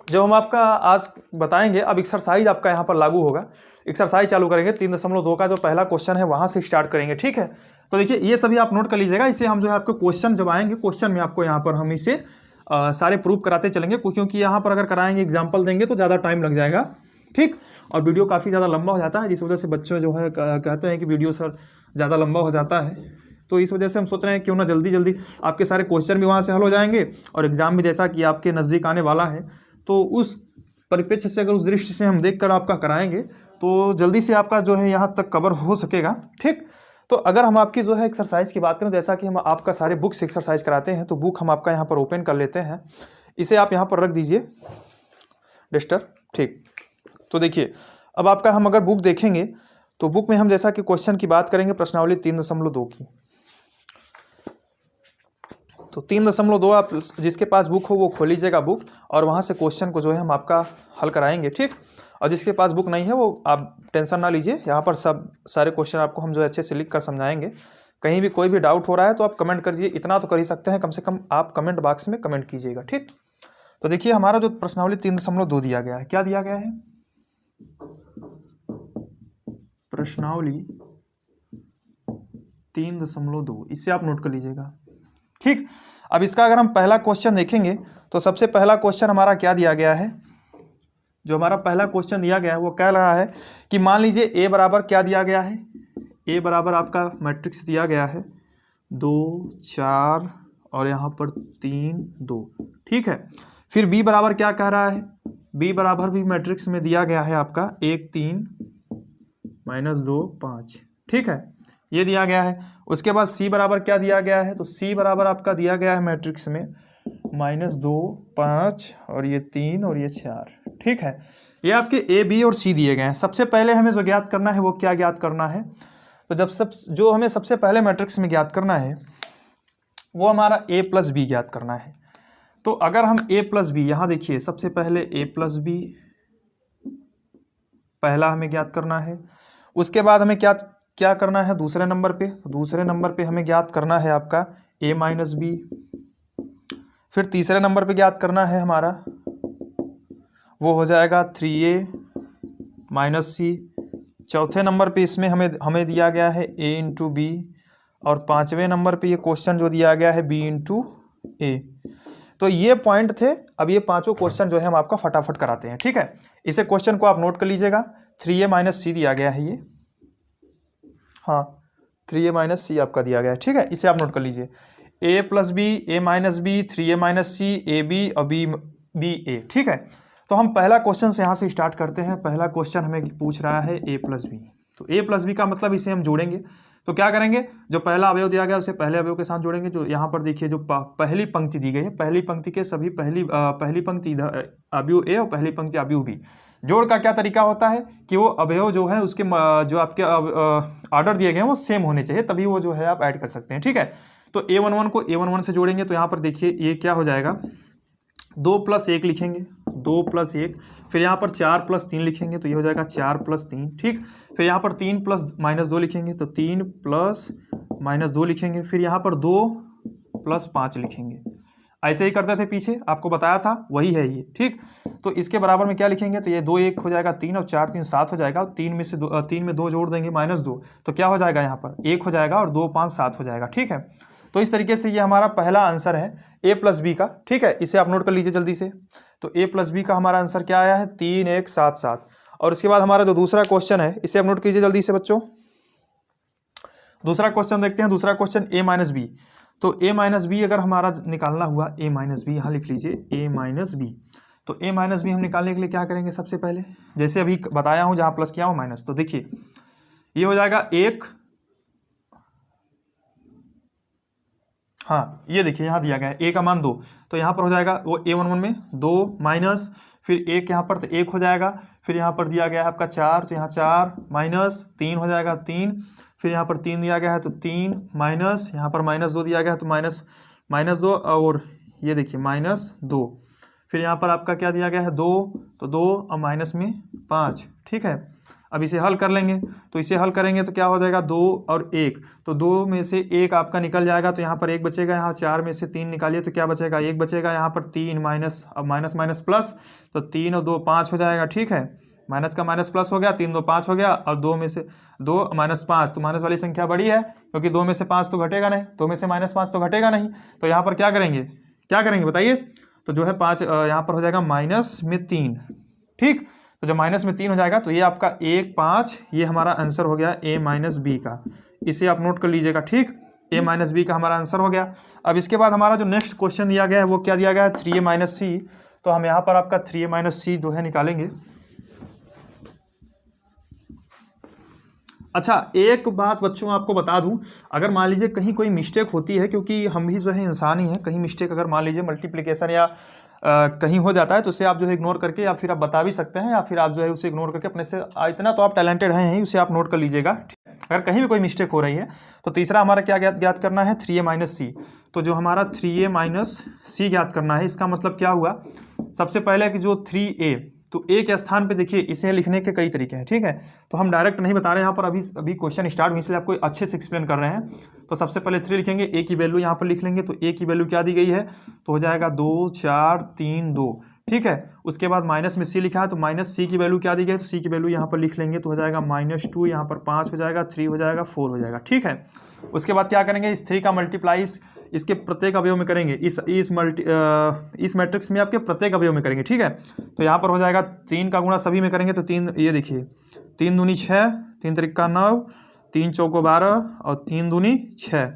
जो हम आपका आज बताएंगे, अब एक्सरसाइज आपका यहाँ पर लागू होगा। एक्सरसाइज चालू करेंगे 3.2 का जो पहला क्वेश्चन है वहाँ से स्टार्ट करेंगे, ठीक है। तो देखिए ये सभी आप नोट कर लीजिएगा। इसे हम जो है आपको क्वेश्चन जब आएंगे, क्वेश्चन में आपको यहाँ पर हम इसे सारे प्रूफ कराते चलेंगे, क्योंकि यहाँ पर अगर कराएंगे एग्जाम्पल देंगे तो ज़्यादा टाइम लग जाएगा, ठीक। और वीडियो काफ़ी ज़्यादा लंबा हो जाता है, जिस वजह से बच्चे जो है कहते हैं कि वीडियो सर ज़्यादा लंबा हो जाता है। तो इस वजह से हम सोच रहे हैं क्यों ना जल्दी जल्दी आपके सारे क्वेश्चन भी वहाँ से हल हो जाएंगे, और एग्ज़ाम भी जैसा कि आपके नज़दीक आने वाला है, तो उस परिप्रेक्ष्य से, अगर उस दृष्टि से हम देखकर आपका कराएंगे तो जल्दी से आपका जो है यहाँ तक कवर हो सकेगा, ठीक। तो अगर हम आपकी जो है एक्सरसाइज की बात करें, जैसा कि हम आपका सारे बुक से एक्सरसाइज कराते हैं, तो बुक हम आपका यहाँ पर ओपन कर लेते हैं। इसे आप यहाँ पर रख दीजिए डस्टर, ठीक। तो देखिए अब आपका हम अगर बुक देखेंगे तो बुक में हम जैसा कि क्वेश्चन की बात करेंगे प्रश्नावली 3.2 की, तो 3.2 आप जिसके पास बुक हो वो खोल लीजिएगा बुक, और वहाँ से क्वेश्चन को जो है हम आपका हल कराएंगे, ठीक। और जिसके पास बुक नहीं है वो आप टेंशन ना लीजिए, यहाँ पर सब सारे क्वेश्चन आपको हम जो है अच्छे से लिख कर समझाएंगे। कहीं भी कोई भी डाउट हो रहा है तो आप कमेंट करिए, इतना तो कर ही सकते हैं, कम से कम आप कमेंट बॉक्स में कमेंट कीजिएगा, ठीक। तो देखिए हमारा जो प्रश्नावली 3.2 दिया गया है, क्या दिया गया है, प्रश्नावली 3.2, इससे आप नोट कर लीजिएगा, ठीक। अब इसका अगर हम पहला क्वेश्चन देखेंगे तो सबसे पहला क्वेश्चन हमारा क्या दिया गया है, जो हमारा पहला क्वेश्चन दिया गया है वो कह रहा है कि मान लीजिए ए बराबर क्या दिया गया है, ए बराबर आपका मैट्रिक्स दिया गया है 2 4 और यहाँ पर 3 2, ठीक है। फिर बी बराबर क्या कह रहा है, बी बराबर भी मैट्रिक्स में दिया गया है आपका 1 3 -2 5, ठीक है, ये दिया गया है। उसके बाद सी बराबर क्या दिया गया है, तो सी बराबर आपका दिया गया है मैट्रिक्स में -2 5 और ये 3 और ये 4, ठीक है। ये आपके ए बी और सी दिए गए हैं। सबसे पहले हमें जो ज्ञात करना है वो क्या ज्ञात करना है, तो जो हमें सबसे पहले मैट्रिक्स में ज्ञात करना है वो हमारा ए प्लस बी ज्ञात करना है। तो अगर हम ए प्लस बी, यहाँ देखिए सबसे पहले ए प्लस बी पहला हमें ज्ञात करना है। उसके बाद हमें क्या करना है दूसरे नंबर पे, दूसरे नंबर पे हमें ज्ञात करना है आपका a माइनस बी। फिर तीसरे नंबर पे ज्ञात करना है हमारा वो हो जाएगा 3a माइनस सी। चौथे नंबर पे इसमें हमें दिया गया है a इंटू बी, और पाँचवें नंबर पे ये क्वेश्चन जो दिया गया है b इंटू ए। तो ये पॉइंट थे। अब ये पांचों क्वेश्चन जो है हम आपका फटाफट कराते हैं, ठीक है। इसे क्वेश्चन को आप नोट कर लीजिएगा। 3a माइनस सी दिया गया है ये, हाँ 3a माइनस सी आपका दिया गया है, ठीक है। इसे आप नोट कर लीजिए, a plus B, a minus B, 3a minus C, A B और बी ए, ठीक है। तो हम पहला क्वेश्चन से यहाँ से स्टार्ट करते हैं। पहला क्वेश्चन हमें पूछ रहा है a प्लस बी, तो a प्लस बी का मतलब इसे हम जोड़ेंगे। तो क्या करेंगे, जो पहला अवयव दिया गया उसे पहले अवयव के साथ जोड़ेंगे। जो यहाँ पर देखिए जो पहली पंक्ति दी गई है, पहली पंक्ति के सभी पहली पंक्ति अवयव ए और पहली पंक्ति अवयव बी। जोड़ का क्या तरीका होता है कि वो अवयव जो है उसके जो आपके ऑर्डर दिए गए हैं वो सेम होने चाहिए, तभी वो जो है आप ऐड कर सकते हैं, ठीक है। तो a11 को a11 से जोड़ेंगे तो यहाँ पर देखिए ये क्या हो जाएगा, 2 + 1 लिखेंगे, 2 + 1। फिर यहाँ पर 4 + 3 लिखेंगे तो ये हो जाएगा 4 + 3, ठीक। फिर यहाँ पर 3 + -2 लिखेंगे तो 3 + -2 लिखेंगे। फिर यहाँ पर 2 + 5 लिखेंगे। ऐसे ही करते थे पीछे, आपको बताया था वही है ये, ठीक। तो इसके बराबर में क्या लिखेंगे, तो ये 2 1 हो जाएगा 3 और 4 3 7 हो जाएगा। 3 में 2 जोड़ देंगे -2, तो क्या हो जाएगा यहाँ पर 1 हो जाएगा और 2 5 7 हो जाएगा, ठीक है। तो इस तरीके से ये हमारा पहला आंसर है a प्लस बी का, ठीक है। इसे आप नोट कर लीजिए जल्दी से। तो a प्लस बी का हमारा आंसर क्या आया है, 3 1 7 7। और उसके बाद हमारा जो दूसरा क्वेश्चन है इसे आप नोट कीजिए जल्दी से बच्चों। दूसरा क्वेश्चन देखते हैं। दूसरा क्वेश्चन a माइनस बी। तो a माइनस बी अगर हमारा निकालना हुआ, a माइनस बी यहाँ लिख लीजिए, a माइनस बी। तो a माइनस बी हम निकालने के लिए क्या करेंगे, सबसे पहले जैसे अभी बताया हूँ जहाँ प्लस किया हूँ माइनस, तो देखिए ये हो जाएगा 1, हाँ ये देखिए यहाँ दिया गया है a का मान 2, तो यहाँ पर हो जाएगा वो a11 में 2 माइनस, फिर 1 यहाँ पर तो 1 हो जाएगा। फिर यहाँ पर दिया गया है आपका 4, तो यहाँ 4 माइनस 3 हो जाएगा 3। फिर यहाँ पर 3 दिया गया है तो 3 माइनस, यहाँ पर -2 दिया गया है तो -2, और ये देखिए -2। फिर यहाँ पर आपका क्या दिया गया है 2, तो 2 और माइनस में 5, ठीक है। अब इसे हल कर लेंगे, तो इसे हल करेंगे तो क्या हो जाएगा 2 और 1, तो 2 में से 1 आपका निकल जाएगा, तो यहाँ पर 1 बचेगा, यहाँ 4 में से 3 निकालिए तो क्या बचेगा 1 बचेगा, यहाँ पर 3 माइनस, अब माइनस माइनस प्लस, तो 3 और 2 5 हो जाएगा। ठीक है, माइनस का माइनस प्लस हो गया, 3 2 5 हो गया, और 2 में से 2 माइनस 5, तो माइनस वाली संख्या बड़ी है क्योंकि 2 में से 5 तो घटेगा नहीं, 2 में से माइनस 5 तो घटेगा नहीं, तो यहाँ पर क्या करेंगे बताइए, तो जो है 5 यहाँ पर हो जाएगा माइनस में 3। ठीक, तो जब माइनस में 3 हो जाएगा तो ये आपका 1 5, ये हमारा आंसर हो गया a माइनस बी का, इसे आप नोट कर लीजिएगा। ठीक, a माइनस बी का हमारा आंसर हो गया। अब इसके बाद हमारा जो नेक्स्ट क्वेश्चन दिया गया है वो क्या दिया गया है 3a माइनस सी, तो हम यहाँ पर आपका 3a माइनस सी जो है निकालेंगे। अच्छा, एक बात बच्चों आपको बता दूं, अगर मान लीजिए कहीं कोई मिस्टेक होती है, क्योंकि हम भी जो है इंसान ही हैं, कहीं मिस्टेक अगर मान लीजिए मल्टीप्लिकेशन या कहीं हो जाता है तो उसे आप जो है इग्नोर करके, या फिर आप बता भी सकते हैं, या फिर आप जो है उसे इग्नोर करके अपने से, इतना तो आप टैलेंटेड हैं ही, उसे आप नोट कर लीजिएगा। अगर कहीं भी कोई मिस्टेक हो रही है तो तीसरा हमारा क्या ज्ञात करना है 3a माइनस सी, तो जो हमारा 3a माइनस सी ज्ञात करना है, इसका मतलब क्या हुआ, सबसे पहले कि जो 3a, तो ए के स्थान पे देखिए इसे लिखने के कई तरीके हैं। ठीक है, तो हम डायरेक्ट नहीं बता रहे हैं यहाँ पर, अभी क्वेश्चन स्टार्ट हुई इसलिए आपको अच्छे से एक्सप्लेन कर रहे हैं। तो सबसे पहले 3 लिखेंगे, ए की वैल्यू यहाँ पर लिख लेंगे, तो ए की वैल्यू क्या दी गई है, तो हो जाएगा 2 4 3 2। ठीक है, उसके बाद माइनस में सी लिखा है, तो माइनस सी की वैल्यू क्या दी गई है, तो सी की वैल्यू यहाँ पर लिख लेंगे, तो हो जाएगा -2, यहाँ पर 5 हो जाएगा, 3 हो जाएगा, 4 हो जाएगा। ठीक है, उसके बाद क्या करेंगे, इस 3 का मल्टीप्लाई इसके प्रत्येक अवयव में करेंगे, इस मैट्रिक्स में आपके प्रत्येक अवयव में करेंगे। ठीक है, तो यहाँ पर हो जाएगा 3 का गुणा सभी में करेंगे, तो 3, ये देखिए 3 दूनी 6, 3 त्रिका 9, 3 चौको 12 और 3 दूनी 6,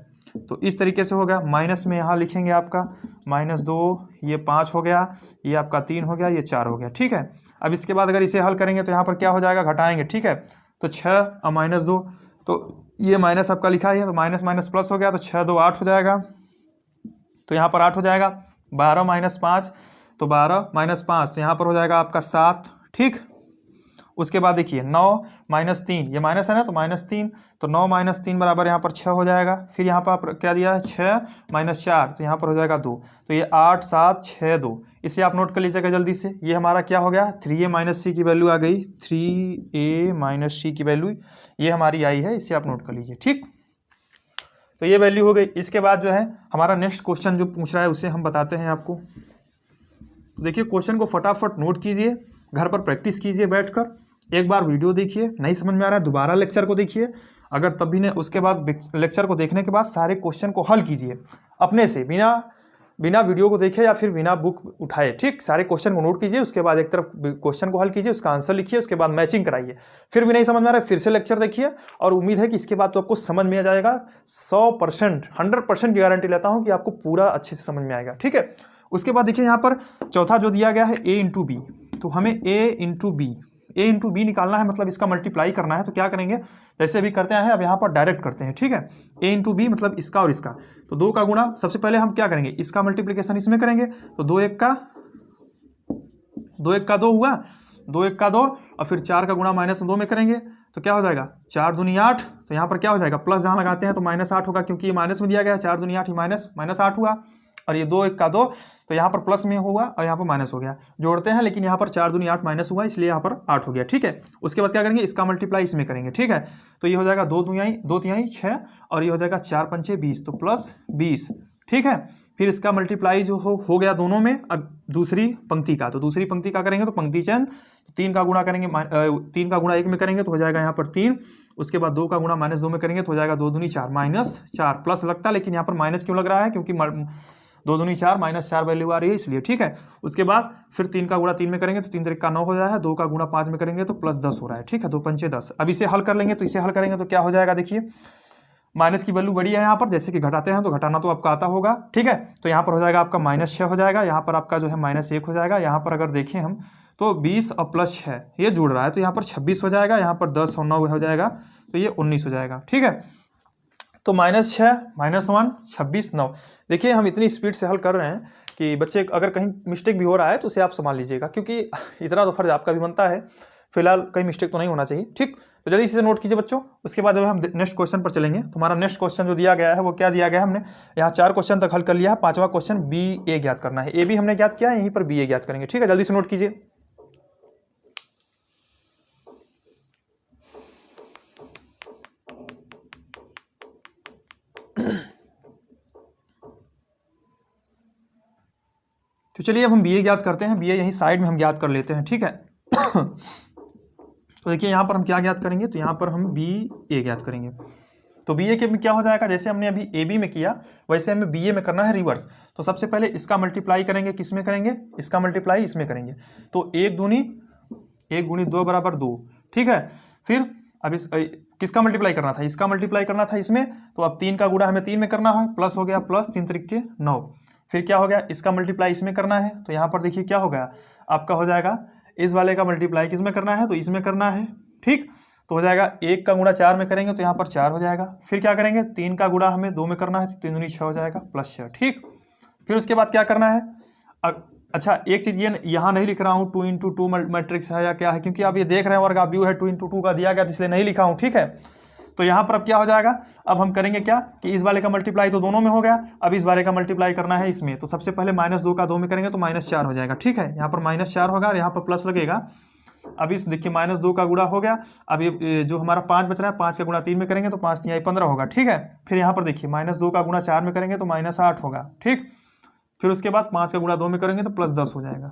तो इस तरीके से हो गया। माइनस में यहाँ लिखेंगे आपका -2, ये 5 हो गया, ये आपका 3 हो गया, ये 4 हो गया। ठीक है, अब इसके बाद अगर इसे हल करेंगे तो यहाँ पर क्या हो जाएगा, घटाएंगे। ठीक है, तो 6 और -2, तो ये माइनस आपका लिखा है, तो माइनस माइनस प्लस हो गया, तो 6 2 8 हो जाएगा, तो यहाँ पर 8 हो जाएगा। 12 माइनस 5, तो 12 माइनस 5, तो यहाँ पर हो जाएगा आपका 7। ठीक, उसके बाद देखिए 9 माइनस 3, ये माइनस है ना, तो -3, तो 9 माइनस 3 बराबर यहाँ पर 6 हो जाएगा। फिर यहाँ पर आप क्या दिया है 6 माइनस 4, तो यहाँ पर हो जाएगा 2, तो ये 8 7 6 2, इसे आप नोट कर लीजिएगा जल्दी से। ये हमारा क्या हो गया 3a माइनस सी की वैल्यू आ गई, 3a माइनस सी की वैल्यू ये हमारी आई है, इसे आप नोट कर लीजिए। ठीक, तो ये वैल्यू हो गई। इसके बाद जो है हमारा नेक्स्ट क्वेश्चन जो पूछ रहा है उसे हम बताते हैं आपको। देखिए क्वेश्चन को फटाफट नोट कीजिए, घर पर प्रैक्टिस कीजिए बैठकर, एक बार वीडियो देखिए, नहीं समझ में आ रहा है दोबारा लेक्चर को देखिए, अगर तब भी नहीं, उसके बाद लेक्चर को देखने के बाद सारे क्वेश्चन को हल कीजिए अपने से, बिना वीडियो को देखे या फिर बिना बुक उठाए। ठीक, सारे क्वेश्चन को नोट कीजिए, उसके बाद एक तरफ क्वेश्चन को हल कीजिए, उसका आंसर लिखिए, उसके बाद मैचिंग कराइए। फिर भी नहीं समझ में आ रहा है फिर से लेक्चर देखिए, और उम्मीद है कि इसके बाद तो आपको समझ में आ जाएगा। 100% 100% की गारंटी लेता हूँ कि आपको पूरा अच्छे से समझ में आएगा। ठीक है, उसके बाद देखिए यहाँ पर चौथा जो दिया गया है a इंटू बी, तो हमें a इंटू बी निकालना है, मतलब इसका मल्टीप्लाई करना है। तो क्या करेंगे, जैसे अभी करते हैं, अब यहाँ पर डायरेक्ट करते हैं। ठीक है, a इंटू बी मतलब इसका और इसका, तो 2 का गुणा, सबसे पहले हम क्या करेंगे, इसका मल्टीप्लिकेशन इसमें करेंगे, तो 2 1 का 2 हुआ, 2 1 का 2, और फिर 4 का गुणा -2 में करेंगे, तो क्या हो जाएगा 4 दूनी 8, तो यहाँ पर क्या हो जाएगा, प्लस जहाँ लगाते हैं तो -8 होगा, क्योंकि ये माइनस में दिया गया है, 4 दूनी 8 ही -8 हुआ, और ये 2 1 का 2, तो यहाँ पर प्लस में होगा और यहाँ पर माइनस हो गया, जोड़ते हैं, लेकिन यहाँ पर 4 दूनी 8 माइनस हुआ, इसलिए यहाँ पर 8 हो गया। ठीक है, उसके बाद क्या करेंगे, इसका मल्टीप्लाई इसमें करेंगे। ठीक है, तो ये हो जाएगा 2 तिहाई 6, और ये हो जाएगा 4 पंचे 20, तो प्लस 20। ठीक है, फिर इसका मल्टीप्लाई जो हो गया दोनों में, अब दूसरी पंक्ति का, तो दूसरी पंक्ति का करेंगे तो पंक्ति चयन, 3 का गुणा करेंगे, 3 का गुणा 1 में करेंगे तो हो जाएगा यहाँ पर 3, उसके बाद 2 का गुणा -2 में करेंगे तो हो जाएगा 2 दूनी 4 -4, प्लस लगता है, लेकिन यहाँ पर माइनस क्यों लग रहा है, क्योंकि 2 दूनी 4 -4 वैल्यू आ रही है, इसलिए। ठीक है, उसके बाद फिर 3 का गुणा 3 में करेंगे तो 3 त्रिका 9 हो जाएगा, 2 का गुणा 5 में करेंगे तो +10 हो रहा है। ठीक है, 2 पंचे 10। अब इसे हल कर लेंगे, तो इसे हल करेंगे तो क्या हो जाएगा, देखिए माइनस की वैल्यू बड़ी है यहाँ पर, जैसे कि घटाते हैं तो घटाना तो आपका आता होगा। ठीक है, तो यहाँ पर हो जाएगा आपका -6 हो जाएगा, यहाँ पर आपका जो है -1 हो जाएगा, यहाँ पर अगर देखें हम तो 20 और +6 ये जुड़ रहा है, तो यहाँ पर 26 हो जाएगा, यहाँ पर 10 और 9 हो जाएगा, तो ये 19 हो जाएगा। ठीक है, तो -6 -1 26 9। देखिए हम इतनी स्पीड से हल कर रहे हैं कि बच्चे अगर कहीं मिस्टेक भी हो रहा है तो उसे आप संभाल लीजिएगा, क्योंकि इतना तो फर्ज आपका भी बनता है, फिलहाल कहीं मिस्टेक तो नहीं होना चाहिए। ठीक, तो जल्दी से नोट कीजिए बच्चों। उसके बाद जो है हम नेक्स्ट क्वेश्चन पर चलेंगे। तुम्हारा नेक्स्ट क्वेश्चन जो दिया गया है वो क्या दिया गया है, हमने यहाँ 4 क्वेश्चन तक हल कर लिया है, 5वां क्वेश्चन BA ज्ञात करना है। AB हमने ज्ञात किया है, यहीं पर BA ज्ञात करेंगे। ठीक है, जल्दी से नोट कीजिए। तो चलिए अब हम बी ए ज्ञात करते हैं, बी ए यहीं साइड में हम ज्ञात कर लेते हैं, ठीक है। तो देखिए यहाँ पर हम क्या ज्ञात करेंगे, तो यहाँ पर हम बी ए ज्ञात करेंगे। तो बी ए के में क्या हो जाएगा, जैसे हमने अभी ए बी में किया वैसे हमें बी ए में करना है रिवर्स। तो सबसे पहले इसका मल्टीप्लाई करेंगे, किस में करेंगे, इसका मल्टीप्लाई इसमें करेंगे। तो 1 गुणी 2 बराबर 2, ठीक है। फिर अब इस किसका मल्टीप्लाई करना था, इसका मल्टीप्लाई करना था इसमें, तो अब 3 का गुणा हमें 3 में करना है, प्लस हो गया, प्लस 3 त्रिके 9। फिर क्या हो गया, इसका मल्टीप्लाई इसमें करना है, तो यहाँ पर देखिए क्या हो गया आपका, हो जाएगा इस वाले का मल्टीप्लाई किस में करना है, तो इसमें करना है, ठीक। तो हो जाएगा 1 का गुणा 4 में करेंगे तो यहाँ पर 4 हो जाएगा। फिर क्या करेंगे, 3 का गुणा हमें 2 में करना है, तो 3 दूनी 6 हो जाएगा, प्लस 6, ठीक। फिर उसके बाद क्या करना है, अच्छा एक चीज़ ये यहाँ नहीं लिख रहा हूँ 2 × 2 मैट्रिक्स है या क्या है, क्योंकि आप ये देख रहे हैं वर्ग आप व्यू है 2 × 2 का दिया गया, इसलिए नहीं लिखा हूँ, ठीक है। तो यहाँ पर अब क्या हो जाएगा, अब हम करेंगे क्या कि इस वाले का मल्टीप्लाई तो दोनों में हो गया, अब इस वाले का मल्टीप्लाई करना है इसमें। तो सबसे पहले -2 का 2 में करेंगे तो -4 हो जाएगा, ठीक है। यहाँ पर -4 होगा और यहाँ पर प्लस लगेगा। अब इस देखिए -2 का गुणा हो गया, अब ये जो हमारा 5 बच रहा है 5 का गुणा 3 में करेंगे तो 5 × 3 = 15 होगा, ठीक है। फिर यहाँ पर देखिए -2 का गुणा 4 में करेंगे तो -8 होगा, ठीक। फिर उसके बाद 5 का गुणा 2 में करेंगे तो +10 हो जाएगा,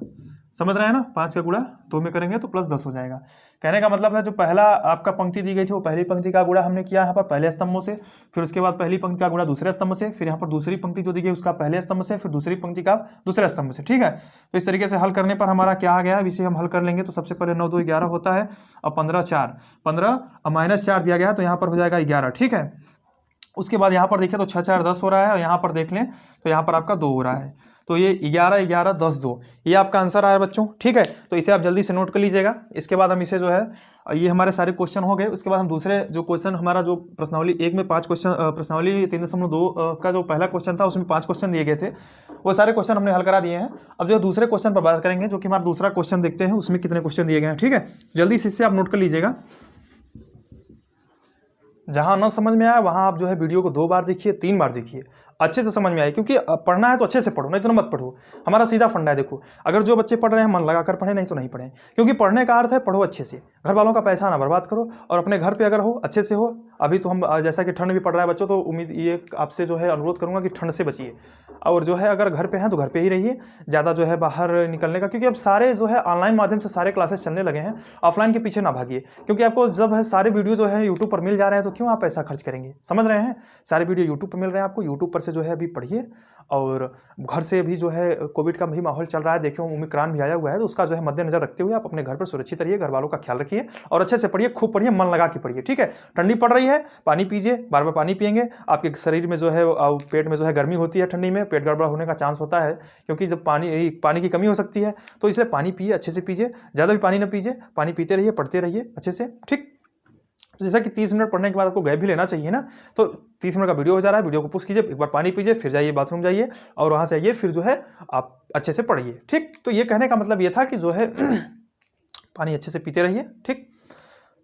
समझ रहे हैं ना। 5 का गुणा 2 में करेंगे तो +10 हो जाएगा। कहने का मतलब है जो पहला आपका पंक्ति दी गई थी वो पहली पंक्ति का गुणा हमने किया यहाँ पर पहले स्तंभों से, फिर उसके बाद पहली पंक्ति का गुणा दूसरे स्तंभ से, फिर यहाँ पर दूसरी पंक्ति जो दी गई उसका पहले स्तंभ से, फिर दूसरी पंक्ति का दूसरे स्तंभ से, ठीक है। तो इस तरीके से हल करने पर हमारा क्या आ गया, इसे हम हल कर लेंगे। तो सबसे पहले 9 2 11 होता है, अब 15 4 15 अब -4 दिया गया तो यहाँ पर हो जाएगा 11, ठीक है। उसके बाद यहाँ पर देखिए तो 6 4 10 हो रहा है, और यहाँ पर देख लें तो यहाँ पर आपका 2 हो रहा है। तो ये 11 11 10 2 ये आपका आंसर आया बच्चों, ठीक है। तो इसे आप जल्दी से नोट कर लीजिएगा। इसके बाद हम इसे जो है, ये हमारे सारे क्वेश्चन हो गए। उसके बाद हम दूसरे जो क्वेश्चन हमारा जो प्रश्नावली 1 में 5 क्वेश्चन, प्रश्नावली 3.2 का जो पहला क्वेश्चन था उसमें 5 क्वेश्चन दिए गए थे, वो सारे क्वेश्चन हमने हल करा दिए हैं। अब जो दूसरे क्वेश्चन पर बात करेंगे, जो कि हमारा दूसरा क्वेश्चन देखते हैं उसमें कितने क्वेश्चन दिए गए हैं, ठीक है। जल्दी से इससे आप नोट कर लीजिएगा। जहाँ न समझ में आया वहाँ आप जो है वीडियो को 2 बार देखिए, 3 बार देखिए, अच्छे से समझ में आए। क्योंकि पढ़ना है तो अच्छे से पढ़ो, नहीं तो मत पढ़ो। हमारा सीधा फंडा है, देखो अगर जो बच्चे पढ़ रहे हैं मन लगा कर पढ़े, नहीं तो नहीं पढ़ें। क्योंकि पढ़ने का अर्थ है पढ़ो अच्छे से, घर वालों का पैसा ना बर्बाद करो, और अपने घर पे अगर हो अच्छे से हो। अभी तो हम जैसा कि ठंड भी पड़ रहा है बच्चों, तो उम्मीद ये आपसे जो है अनुरोध करूँगा कि ठंड से बचिए, और जो है अगर घर पे हैं तो घर पे ही रहिए, ज़्यादा जो है बाहर निकलने का, क्योंकि अब सारे जो है ऑनलाइन माध्यम से सारे क्लासेस चलने लगे हैं। ऑफलाइन के पीछे ना भागिए, क्योंकि आपको जब है सारे वीडियो जो है यूट्यूब पर मिल जा रहे हैं तो क्यों आप पैसा खर्च करेंगे, समझ रहे हैं। सारे वीडियो यूट्यूब पर मिल रहे हैं आपको, यूट्यूब पर से जो है अभी पढ़िए। और घर से भी जो है कोविड का भी माहौल चल रहा है, देखिए ओमिक्रॉन भी आया हुआ है, तो उसका जो है मद्देनजर रखते हुए आप अपने घर पर सुरक्षित रहिए, घर वालों का ख्याल रखिए और अच्छे से पढ़िए, खूब पढ़िए, मन लगा के पढ़िए, ठीक है। ठंडी पड़ रही है, पानी पीजिए, बार बार पानी पिएंगे। आपके शरीर में जो है पेट में जो है गर्मी होती है, ठंडी में पेट गड़बड़ होने का चांस होता है, क्योंकि जब पानी की कमी हो सकती है, तो इसलिए पानी पिए, अच्छे से पीजिए, ज़्यादा भी पानी ना पीजिए, पानी पीते रहिए, पढ़ते रहिए अच्छे से, ठीक। तो जैसा कि 30 मिनट पढ़ने के बाद आपको गैप भी लेना चाहिए ना, तो 30 मिनट का वीडियो हो जा रहा है, वीडियो को पुश कीजिए, एक बार पानी पीजिए, फिर जाइए बाथरूम जाइए, और वहाँ से आइए, फिर जो है आप अच्छे से पढ़िए, ठीक। तो ये कहने का मतलब ये था कि जो है पानी अच्छे से पीते रहिए, ठीक।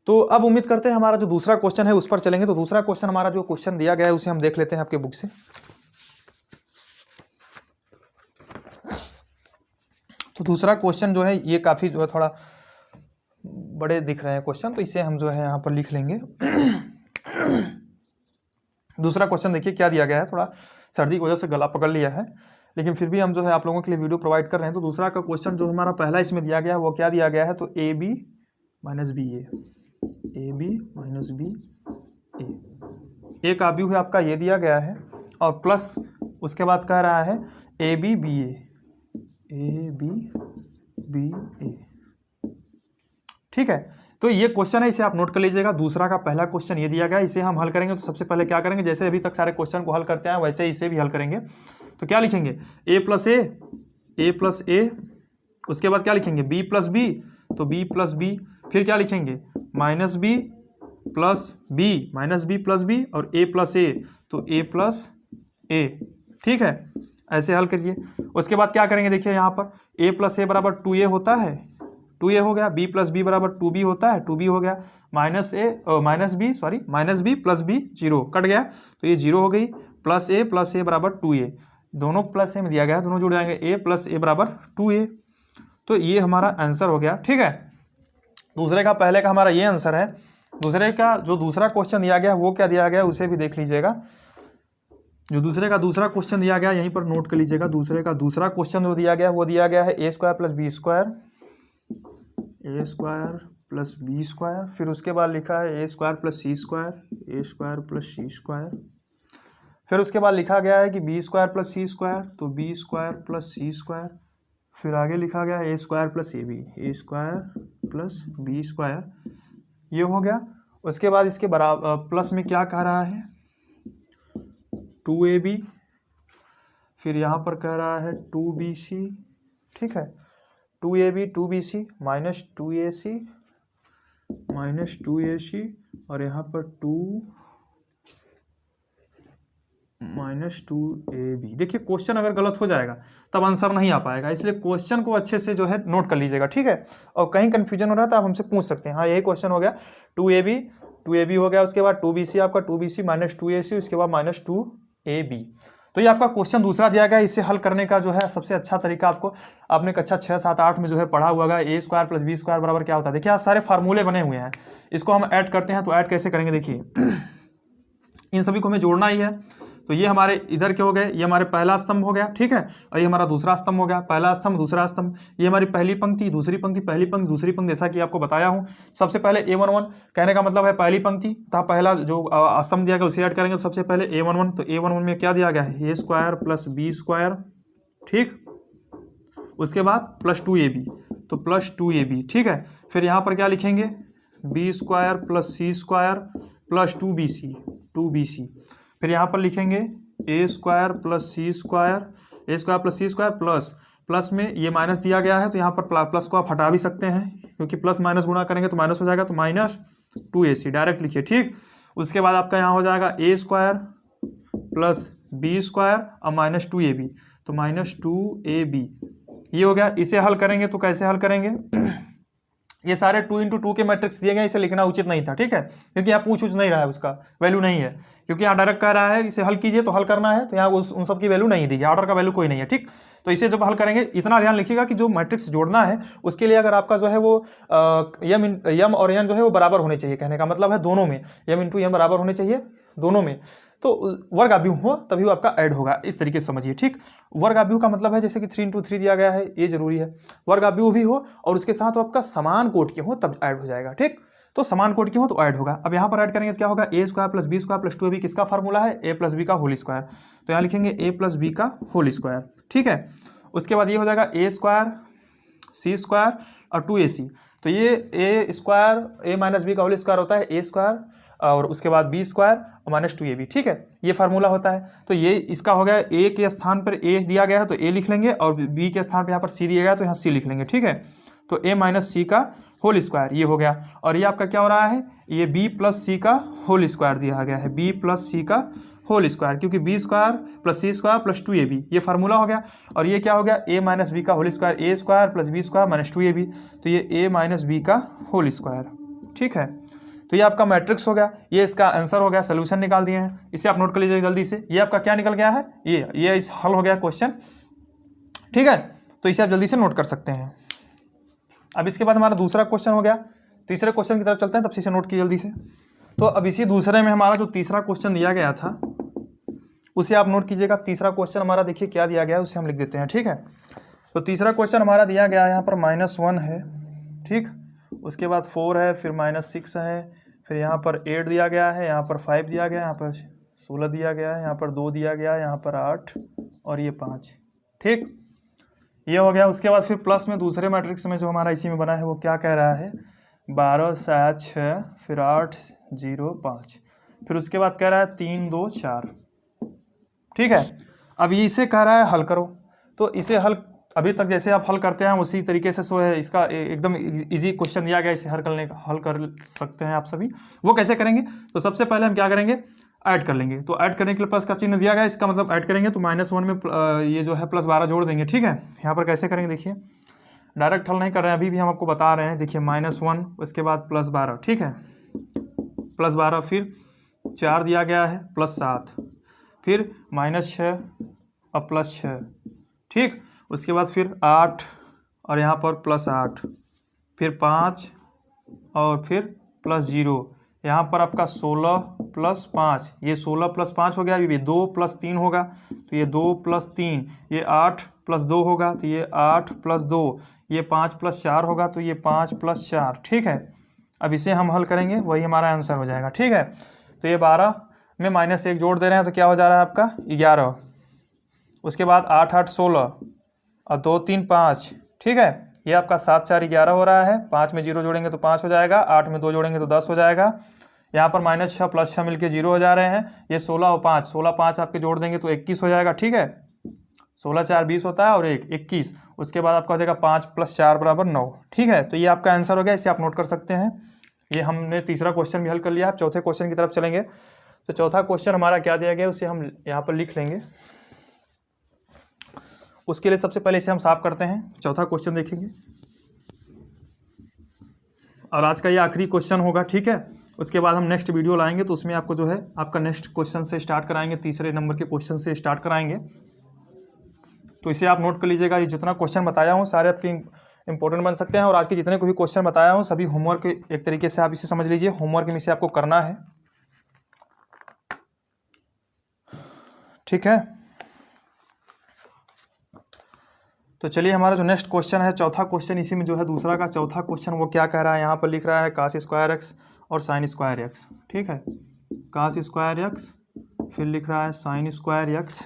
तो अब उम्मीद करते हैं हमारा जो दूसरा क्वेश्चन है उस पर चलेंगे। तो दूसरा क्वेश्चन हमारा जो क्वेश्चन दिया गया है उसे हम देख लेते हैं आपके बुक से। तो दूसरा क्वेश्चन जो है ये काफ़ी जो है थोड़ा बड़े दिख रहे हैं क्वेश्चन, तो इसे हम जो है यहाँ पर लिख लेंगे। दूसरा क्वेश्चन देखिए क्या दिया गया है, थोड़ा सर्दी की वजह से गला पकड़ लिया है, लेकिन फिर भी हम जो है आप लोगों के लिए वीडियो प्रोवाइड कर रहे हैं। तो दूसरा का क्वेश्चन जो हमारा पहला इसमें दिया गया है वो क्या दिया गया है, तो ए बी माइनस बी ए का व्यू है आपका ये दिया गया है, और प्लस उसके बाद कह रहा है ए बी बी ए, ठीक है। तो ये क्वेश्चन है, इसे आप नोट कर लीजिएगा। दूसरा का पहला क्वेश्चन ये दिया गया, इसे हम हल करेंगे। तो सबसे पहले क्या करेंगे, जैसे अभी तक सारे क्वेश्चन को हल करते हैं वैसे इसे भी हल करेंगे। तो क्या लिखेंगे, ए प्लस ए, उसके बाद क्या लिखेंगे बी प्लस बी, तो बी प्लस बी, फिर क्या लिखेंगे माइनस बी प्लस बी और ए प्लस ए, तो ए प्लस ए, ठीक है। ऐसे हल करिए। उसके बाद क्या करेंगे, देखिए यहाँ पर ए प्लस ए बराबर 2a होता है, 2a हो गया, बी प्लस बी बराबर 2b होता है, 2b हो गया, minus B plus B 0 cut गया, तो ये 0 हो गई, प्लस ए बराबर 2a, दोनों प्लस ए में दिया गया, दोनों जुड़ जाएंगे, a प्लस ए बराबर 2a। तो ये हमारा आंसर हो गया, ठीक है। दूसरे का पहले का हमारा ये आंसर है। दूसरे का जो दूसरा क्वेश्चन दिया गया वो क्या दिया गया उसे भी देख लीजिएगा। जो दूसरे का दूसरा क्वेश्चन दिया गया यहीं पर नोट कर लीजिएगा। दूसरे का दूसरा क्वेश्चन जो दिया गया वो दिया गया है a square plus b square, a square plus b square, फिर उसके बाद लिखा है a square plus c square, a square plus c square, फिर उसके बाद लिखा गया है कि b square plus c square, तो b square plus c square, फिर आगे लिखा गया है a square plus a b, a square plus b square, ये हो गया। उसके बाद इसके बराबर प्लस में क्या कह रहा है 2ab, फिर यहाँ पर कह रहा है 2bc, ठीक है 2ab 2bc minus 2ac minus 2ac, और यहाँ पर 2 माइनस 2ab। देखिए क्वेश्चन अगर गलत हो जाएगा तब आंसर नहीं आ पाएगा, इसलिए क्वेश्चन को अच्छे से जो है नोट कर लीजिएगा, ठीक है। और कहीं कंफ्यूजन हो रहा है तो आप हमसे पूछ सकते हैं। हाँ यही क्वेश्चन हो गया 2ab हो गया, उसके बाद 2bc आपका 2bc माइनस 2ac, उसके बाद माइनस 2ab। तो ये आपका क्वेश्चन दूसरा दिया गया। इसे हल करने का जो है सबसे अच्छा तरीका आपने कक्षा 6, 7, 8 में जो है पढ़ा हुआ है। A square plus b square बराबर क्या होता है, देखिए आज सारे फार्मूले बने हुए हैं, इसको हम ऐड करते हैं। तो ऐड कैसे करेंगे, देखिए इन सभी को हमें जोड़ना ही है। तो ये हमारे इधर के हो गए, ये हमारे पहला स्तंभ हो गया, ठीक है, और ये हमारा दूसरा स्तंभ हो गया, पहला स्तंभ दूसरा स्तंभ, ये हमारी पहली पंक्ति दूसरी पंक्ति, पहली पंक्ति दूसरी पंक्ति, जैसा कि आपको बताया हूँ। सबसे पहले A11 कहने का मतलब है पहली पंक्ति तथा पहला जो स्तंभ दिया गया उसे ऐड करेंगे। सबसे पहले A11, तो A11 में क्या दिया गया है a square plus b square, ठीक, उसके बाद प्लस 2ab, तो प्लस 2ab, ठीक है। फिर यहाँ पर क्या लिखेंगे B square plus c square plus 2bc, फिर यहाँ पर लिखेंगे ए square plus c square, a square plus c square plus में ये माइनस दिया गया है तो यहाँ पर प्लस को आप हटा भी सकते हैं, क्योंकि प्लस माइनस गुणा करेंगे तो माइनस हो जाएगा, तो माइनस 2ac डायरेक्ट लिखिए, ठीक। उसके बाद आपका यहाँ हो जाएगा ए स्क्वायर प्लस बी स्क्वायर और माइनस 2ab, तो माइनस 2ab, ये हो गया। इसे हल करेंगे तो कैसे हल करेंगे ये सारे 2 × 2 के मैट्रिक्स दिए गए, इसे लिखना उचित नहीं था, ठीक है, क्योंकि यहाँ पूछ नहीं रहा है, उसका वैल्यू नहीं है, क्योंकि यहाँ डायरेक्ट कह रहा है इसे हल कीजिए तो हल करना है, तो यहाँ उन सब की वैल्यू नहीं दी है, ऑर्डर का वैल्यू कोई नहीं है, ठीक। तो इसे जब हल करेंगे इतना ध्यान लिखिएगा कि जो मैट्रिक्स जोड़ना है उसके लिए अगर आपका जो है वो यम और एन जो है वो बराबर होने चाहिए, कहने का मतलब है दोनों में यम × एन बराबर होने चाहिए दोनों में, तो वर्ग आव्यूह हो तभी वो आपका ऐड होगा, इस तरीके से समझिए, ठीक। वर्ग आव्यूह का मतलब है जैसे कि 3 × 3 दिया गया है, ये जरूरी है, वर्ग आव्यूह भी हो और उसके साथ आपका समान कोट के हो तब ऐड हो जाएगा, ठीक। तो समान कोट के हो तो ऐड होगा। अब यहाँ पर ऐड करेंगे तो क्या होगा a square plus b square plus 2ab, किसका फार्मूला है ए प्लस बी का होल स्क्वायर, तो यहाँ लिखेंगे ए प्लस बी का होल स्क्वायर, ठीक है। उसके बाद ये हो जाएगा ए स्क्वायर सी स्क्वायर और 2ac, तो ये ए स्क्वायर ए माइनस बी का होल स्क्वायर होता है ए स्क्वायर, और उसके बाद बी स्क्वायर और माइनस 2ab, ठीक है, ये फार्मूला होता है। तो ये इसका हो गया, ए के स्थान पर ए दिया गया है तो ए लिख लेंगे, और बी के स्थान पर यहाँ पर सी दिया गया है तो यहाँ सी लिख लेंगे, ठीक है। तो ए माइनस सी का होल स्क्वायर ये हो गया, और ये आपका क्या हो रहा है, ये बी प्लस सी का होल स्क्वायर दिया गया है, बी प्लस सी का होल स्क्वायर, क्योंकि B square plus c square plus 2ab ये फार्मूला हो गया। और ये क्या हो गया ए माइनस बी का whole square, a square plus b square minus 2ab, तो ये ए माइनस बी का होल स्क्वायर, ठीक है। तो ये आपका मैट्रिक्स हो गया, ये इसका आंसर हो गया, सोल्यूशन निकाल दिए हैं, इसे आप नोट कर लीजिए जल्दी से। ये आपका क्या निकल गया है, ये इस हल हो गया क्वेश्चन, ठीक है, तो इसे आप जल्दी से नोट कर सकते हैं। अब इसके बाद हमारा दूसरा क्वेश्चन हो गया, तीसरे क्वेश्चन की तरफ चलते हैं, तब से इसे नोट की जल्दी से। तो अब इसी दूसरे में हमारा जो तीसरा क्वेश्चन दिया गया था उसे आप नोट कीजिएगा। तीसरा क्वेश्चन हमारा देखिए क्या दिया गया है, उसे हम लिख देते हैं, ठीक है। तो तीसरा क्वेश्चन हमारा दिया गया है यहाँ पर -1 है, ठीक, उसके बाद 4 है, फिर -6 है, फिर यहाँ पर 8 दिया गया है, यहाँ पर 5 दिया गया है, यहाँ पर 16 दिया गया है, यहाँ पर 2 दिया गया है, यहाँ पर 8 और ये 5, ठीक, ये हो गया। उसके बाद फिर प्लस में दूसरे मैट्रिक्स में जो हमारा इसी में बना है वो क्या कह रहा है 12 7 6, फिर 8 0 5, फिर उसके बाद कह रहा है 3 2 4, ठीक है। अब ये इसे कह रहा है हल करो, तो इसे हल अभी तक जैसे आप हल करते हैं उसी तरीके से सो है, इसका एकदम इजी क्वेश्चन दिया गया, इसे हल कर सकते हैं आप सभी। वो कैसे करेंगे, तो सबसे पहले हम क्या करेंगे ऐड कर लेंगे, तो ऐड करने के लिए प्लस का चिन्ह दिया गया, इसका मतलब ऐड करेंगे तो -1 में ये जो है +12 जोड़ देंगे, ठीक है। यहाँ पर कैसे करेंगे देखिए, डायरेक्ट हल नहीं कर रहे हैं, अभी भी हम आपको बता रहे हैं, देखिए -1 उसके बाद +12, ठीक है, +12 फिर 4 दिया गया है +7, फिर -6 और +6, ठीक, उसके बाद फिर 8 और यहाँ पर +8, फिर 5 और फिर +0, यहाँ पर आपका 16 + 5, ये 16 + 5 हो गया, ये 2 + 3 होगा, तो ये 2 + 3, ये 8 + 2 होगा, तो ये 8 + 2, ये 5 + 4 होगा, तो ये 5 + 4। ठीक है, अब इसे हम हल करेंगे, वही हमारा आंसर हो जाएगा। ठीक है, तो ये 12 में -1 जोड़ दे रहे हैं तो क्या हो जा रहा है आपका 11। उसके बाद 8 8 16 और 2 3 5। ठीक है, ये आपका 7 4 11 हो रहा है। 5 में 0 जोड़ेंगे तो 5 हो जाएगा, 8 में 2 जोड़ेंगे तो 10 हो जाएगा। यहाँ पर -6 + 6 मिलके 0 हो जा रहे हैं। ये 16 और 5, 16 5 आपके जोड़ देंगे तो 21 हो जाएगा। ठीक है, 16 4 20 होता है और 1 21। उसके बाद आपका हो जाएगा 5 + 4 = 9। ठीक है, तो ये आपका आंसर हो गया, इसे आप नोट कर सकते हैं। ये हमने तीसरा क्वेश्चन भी हल कर लिया है। चौथे क्वेश्चन की तरफ चलेंगे। तो चौथा क्वेश्चन हमारा क्या दिया गया उसे हम यहाँ पर लिख लेंगे। उसके लिए सबसे पहले इसे हम साफ करते हैं। चौथा क्वेश्चन देखेंगे और आज का ये आखिरी क्वेश्चन होगा। ठीक है, उसके बाद हम नेक्स्ट वीडियो लाएंगे तो उसमें आपको जो है आपका नेक्स्ट क्वेश्चन से स्टार्ट कराएंगे, तीसरे नंबर के क्वेश्चन से स्टार्ट कराएंगे। तो इसे आप नोट कर लीजिएगा। ये जितना क्वेश्चन बताया हूँ सारे आपके इंपॉर्टेंट बन सकते हैं और आज के जितने को भी क्वेश्चन बताया हूँ सभी होमवर्क एक तरीके से आप इसे समझ लीजिए, होमवर्क में इसे आपको करना है। ठीक है, तो चलिए हमारा जो नेक्स्ट क्वेश्चन है, चौथा क्वेश्चन, इसी में जो है दूसरा का चौथा क्वेश्चन वो क्या कह रहा है, यहाँ पर लिख रहा है cos² x और sin² x। ठीक है, cos² x, फिर लिख रहा है sin² x,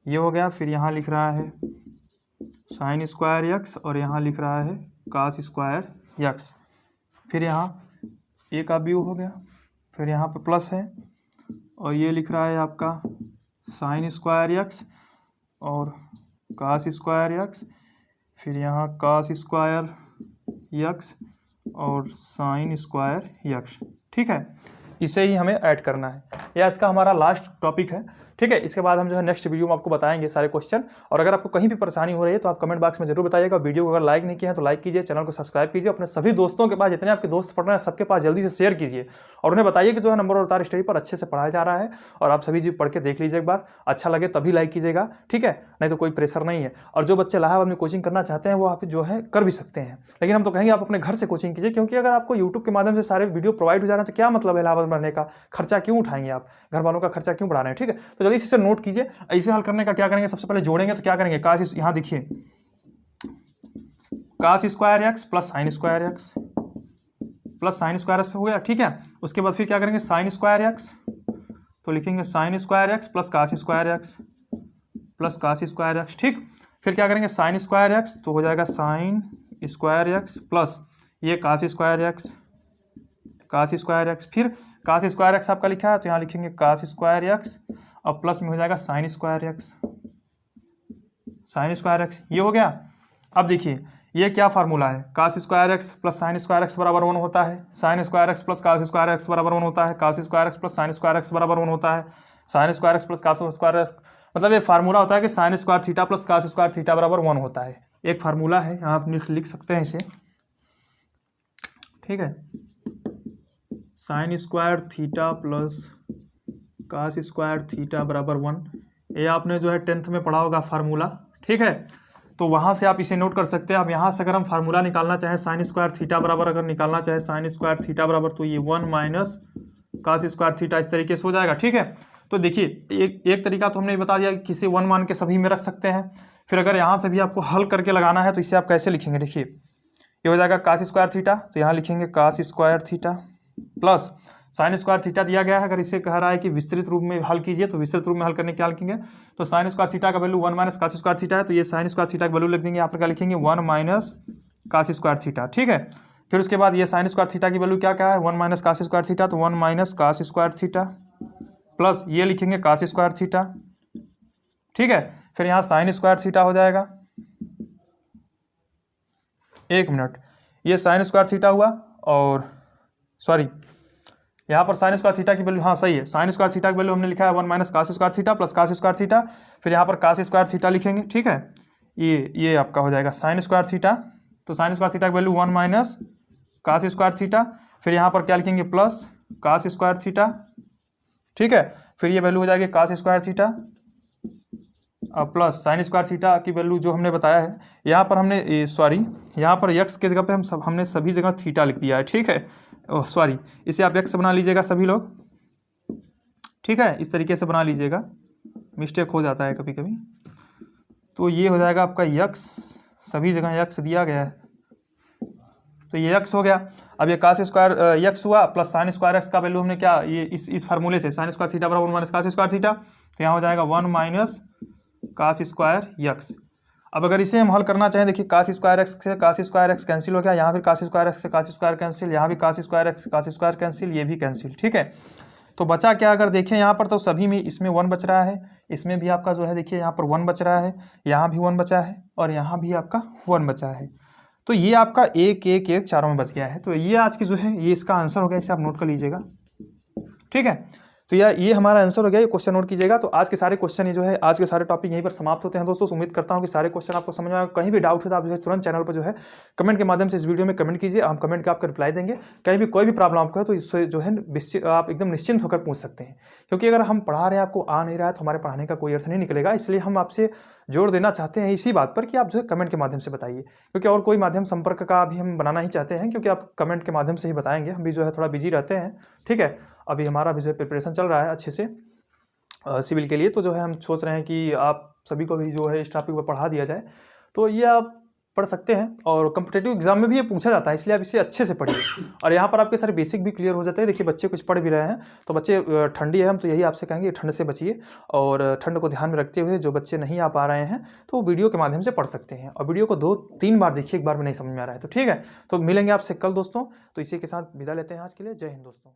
ये हो गया। फिर यहाँ लिख रहा है sin² x और यहाँ लिख रहा है cos² x। फिर यहाँ a का व्यू हो गया, फिर यहाँ पे प्लस है और ये लिख रहा है आपका sin² x और cos² x, फिर यहाँ cos² x और sin² x। ठीक है, इसे ही हमें ऐड करना है। यह इसका हमारा लास्ट टॉपिक है। ठीक है, इसके बाद हम जो है नेक्स्ट वीडियो में आपको बताएंगे सारे क्वेश्चन। और अगर आपको कहीं भी परेशानी हो रही है तो आप कमेंट बॉक्स में जरूर बताइएगा। वीडियो को अगर लाइक नहीं किया है तो लाइक कीजिए, चैनल को सब्सक्राइब कीजिए, अपने सभी दोस्तों के पास, जितने आपके दोस्त पढ़ रहे हैं सबके पास जल्दी से शेयर कीजिए और उन्हें बताइए कि जो है नंबर और तार स्टडी पर अच्छे से पढ़ाया जा रहा है। और आप सभी जी पढ़ के देख लीजिए एक बार, अच्छा लगे तभी लाइक कीजिएगा। ठीक है, नहीं तो कोई प्रेशर नहीं है। और जो बच्चे इलाहाबाद में कोचिंग करना चाहते हैं वो आप जो है कर भी सकते हैं, लेकिन हम तो कहेंगे आप अपने घर से कोचिंग कीजिए, क्योंकि अगर आपको यूट्यूब के माध्यम से सारे वीडियो प्रोवाइड हो जा रहे हैं तो क्या मतलब है इलाहाबाद में रहने का, खर्चा क्यों उठाएंगे आप, घर वालों का खर्चा क्यों बढ़ा रहे हैं। ठीक है, तो जल्दी से नोट कीजिए। इसे हल करने का क्या करेंगे, सबसे पहले जोड़ेंगे तो क्या करेंगे, cos, यहाँ देखिए cos² x plus sin² x plus sin² x हो गया। ठीक है, उसके बाद फिर क्या करेंगे sin² x, तो लिखेंगे sin² x plus cos² x plus cos² x। ठीक, फिर क्या करेंगे sin² x, तो हो जाएगा sin² x प्लस ये cos² x फिर cos² x आपका लिखा है तो यहाँ लिखेंगे cos² x और प्लस में हो जाएगा sin² x, ये हो गया। अब देखिए ये क्या फार्मूला है, cos² x plus sin² x बराबर 1 होता है, sin² x plus cos² x बराबर 1 होता है, cos² x plus sin² x बराबर 1 होता है, sin² x plus cos² x, मतलब ये फार्मूला होता है कि sin² theta plus cos² theta बराबर 1 होता है। एक फार्मूला है, यहाँ आप लिख सकते हैं इसे। ठीक है, sin² theta plus cos² theta बराबर 1, ये आपने जो है 10th में पढ़ा होगा फार्मूला। ठीक है, तो वहाँ से आप इसे नोट कर सकते हैं। अब यहाँ से अगर हम फार्मूला निकालना चाहें sin² थीटा बराबर, अगर निकालना चाहे sin² थीटा बराबर, तो ये 1 माइनस cos² थीटा इस तरीके से हो जाएगा। ठीक है, तो देखिए एक तरीका तो हमने बता दिया कि किसी 1 मान के सभी में रख सकते हैं। फिर अगर यहाँ से भी आपको हल करके लगाना है तो इसे आप कैसे लिखेंगे, देखिए ये हो जाएगा cos² थीटा, तो यहाँ लिखेंगे cos² theta plus sin² theta दिया गया है। अगर इसे कह रहा है कि विस्तृत रूप में हल कीजिए तो विस्तृत रूप में हल करने क्या लिखेंगे, तो sin² थीटा का वैल्यू 1 माइनस cos² थीटा है, तो ये sin² थीटा का वैल्यू लिख देंगे, यहाँ पर क्या लिखेंगे 1 माइनस cos² थीटा। ठीक है, फिर उसके बाद ये sin² थीटा की वैल्यू क्या क्या है, 1 माइनस cos² थीटा, तो 1 माइनस cos² थीटा प्लस ये लिखेंगे cos² थीटा। ठीक है, फिर यहाँ sin² थीटा हो जाएगा, एक मिनट, ये sin² थीटा हुआ और सॉरी यहाँ पर sin² थीटा की वैल्यू, हाँ सही है, sin² थीटा की वैल्यू हमने लिखा है 1 minus cos² theta plus cos² theta, फिर यहाँ पर cos² थीटा लिखेंगे। ठीक है, ये आपका हो जाएगा sin² थीटा, तो sin² थीटा की वैल्यू 1 माइनस cos² थीटा, फिर यहाँ पर क्या लिखेंगे प्लस cos² थीटा। ठीक है, फिर ये वैल्यू हो जाएगी cos² theta plus sine square theta की वैल्यू जो हमने बताया है, यहाँ पर हमने यहाँ पर यक्स के जगह पे हमने सभी जगह थीटा लिख दिया है, ठीक है। सॉरी, इसे आप यक्स बना लीजिएगा सभी लोग, ठीक है, इस तरीके से बना लीजिएगा, मिस्टेक हो जाता है कभी कभी। तो ये हो जाएगा आपका यक्स, सभी जगह यक्स दिया गया है, तो ये यक्स हो गया। अब ये कास स्क्वायर यक्स हुआ प्लस साइन स्क्वायर एक्स का वैल्यू हमने क्या, ये इस फार्मूले से साइन स्क्वायर थीटा बराबर 1 माइनस कास स्क्वायर थीटा, तो यहाँ हो जाएगा 1 माइनस कास स्क्वायर यक्स। अब अगर इसे हम हल करना चाहें, देखिए कास स्क्वायर एक्स से कास स्क्वायर एक्स कैंसिल हो गया, यहाँ फिर कास स्क्वायर एक्स से कास स्क्वायर कैंसिल, यहाँ भी cos square x cos square cancel, ये भी कैंसिल, ठीक है। तो बचा क्या, अगर देखें यहाँ पर तो सभी में इसमें 1 बच रहा है, इसमें भी आपका जो है देखिए यहाँ पर 1 बच रहा है, यहाँ भी 1 बचा है और यहाँ भी आपका 1 बचा है। तो ये आपका 1 1 1 चारों में बच गया है। तो ये आज की जो है ये इसका आंसर हो गया, इसे आप नोट कर लीजिएगा, ठीक है। तो ये हमारा आंसर हो गया, ये क्वेश्चन नोट कीजिएगा। तो आज के सारे क्वेश्चन ये जो है, आज के सारे टॉपिक यहीं पर समाप्त होते हैं दोस्तों। उम्मीद करता हूँ कि सारे क्वेश्चन आपको समझ में आए। कहीं भी डाउट हो तो आप जो है तुरंत चैनल पर जो है कमेंट के माध्यम से इस वीडियो में कमेंट कीजिए, हम कमेंट का आपका रिप्लाई देंगे। कहीं भी कोई भी प्रॉब्लम आपको है तो इससे जो है आप एकदम निश्चिंत होकर पूछ सकते हैं, क्योंकि अगर हम पढ़ा रहे हैं आपको आ नहीं रहा है तो हमारे पढ़ाने का कोई अर्थ नहीं निकलेगा। इसलिए हम आपसे जोर देना चाहते हैं इसी बात पर कि आप जो है कमेंट के माध्यम से बताइए, क्योंकि और कोई माध्यम संपर्क का भी हम बनाना ही चाहते हैं, क्योंकि आप कमेंट के माध्यम से ही बताएंगे। हम भी जो है थोड़ा बिजी रहते हैं, ठीक है। अभी हमारा भी जो है प्रिपरेशन चल रहा है अच्छे से सिविल के लिए, तो जो है हम सोच रहे हैं कि आप सभी को भी जो है इस टॉपिक पर पढ़ा दिया जाए। तो ये आप पढ़ सकते हैं और कॉम्पिटिटिव एग्जाम में भी ये पूछा जाता है, इसलिए आप इसे अच्छे से पढ़िए। और यहाँ पर आपके सारे बेसिक भी क्लियर हो जाते हैं। देखिए बच्चे कुछ पढ़ भी रहे हैं, तो बच्चे ठंडी है, हम तो यही आपसे कहेंगे ठंड से बचिए, और ठंड को ध्यान में रखते हुए जो बच्चे नहीं आ पा रहे हैं तो वो वीडियो के माध्यम से पढ़ सकते हैं, और वीडियो को 2-3 बार देखिए, एक बार में नहीं समझ में आ रहा है तो ठीक है। तो मिलेंगे आपसे कल दोस्तों। तो इसी के साथ विदा लेते हैं आज के लिए। जय हिंद दोस्तों।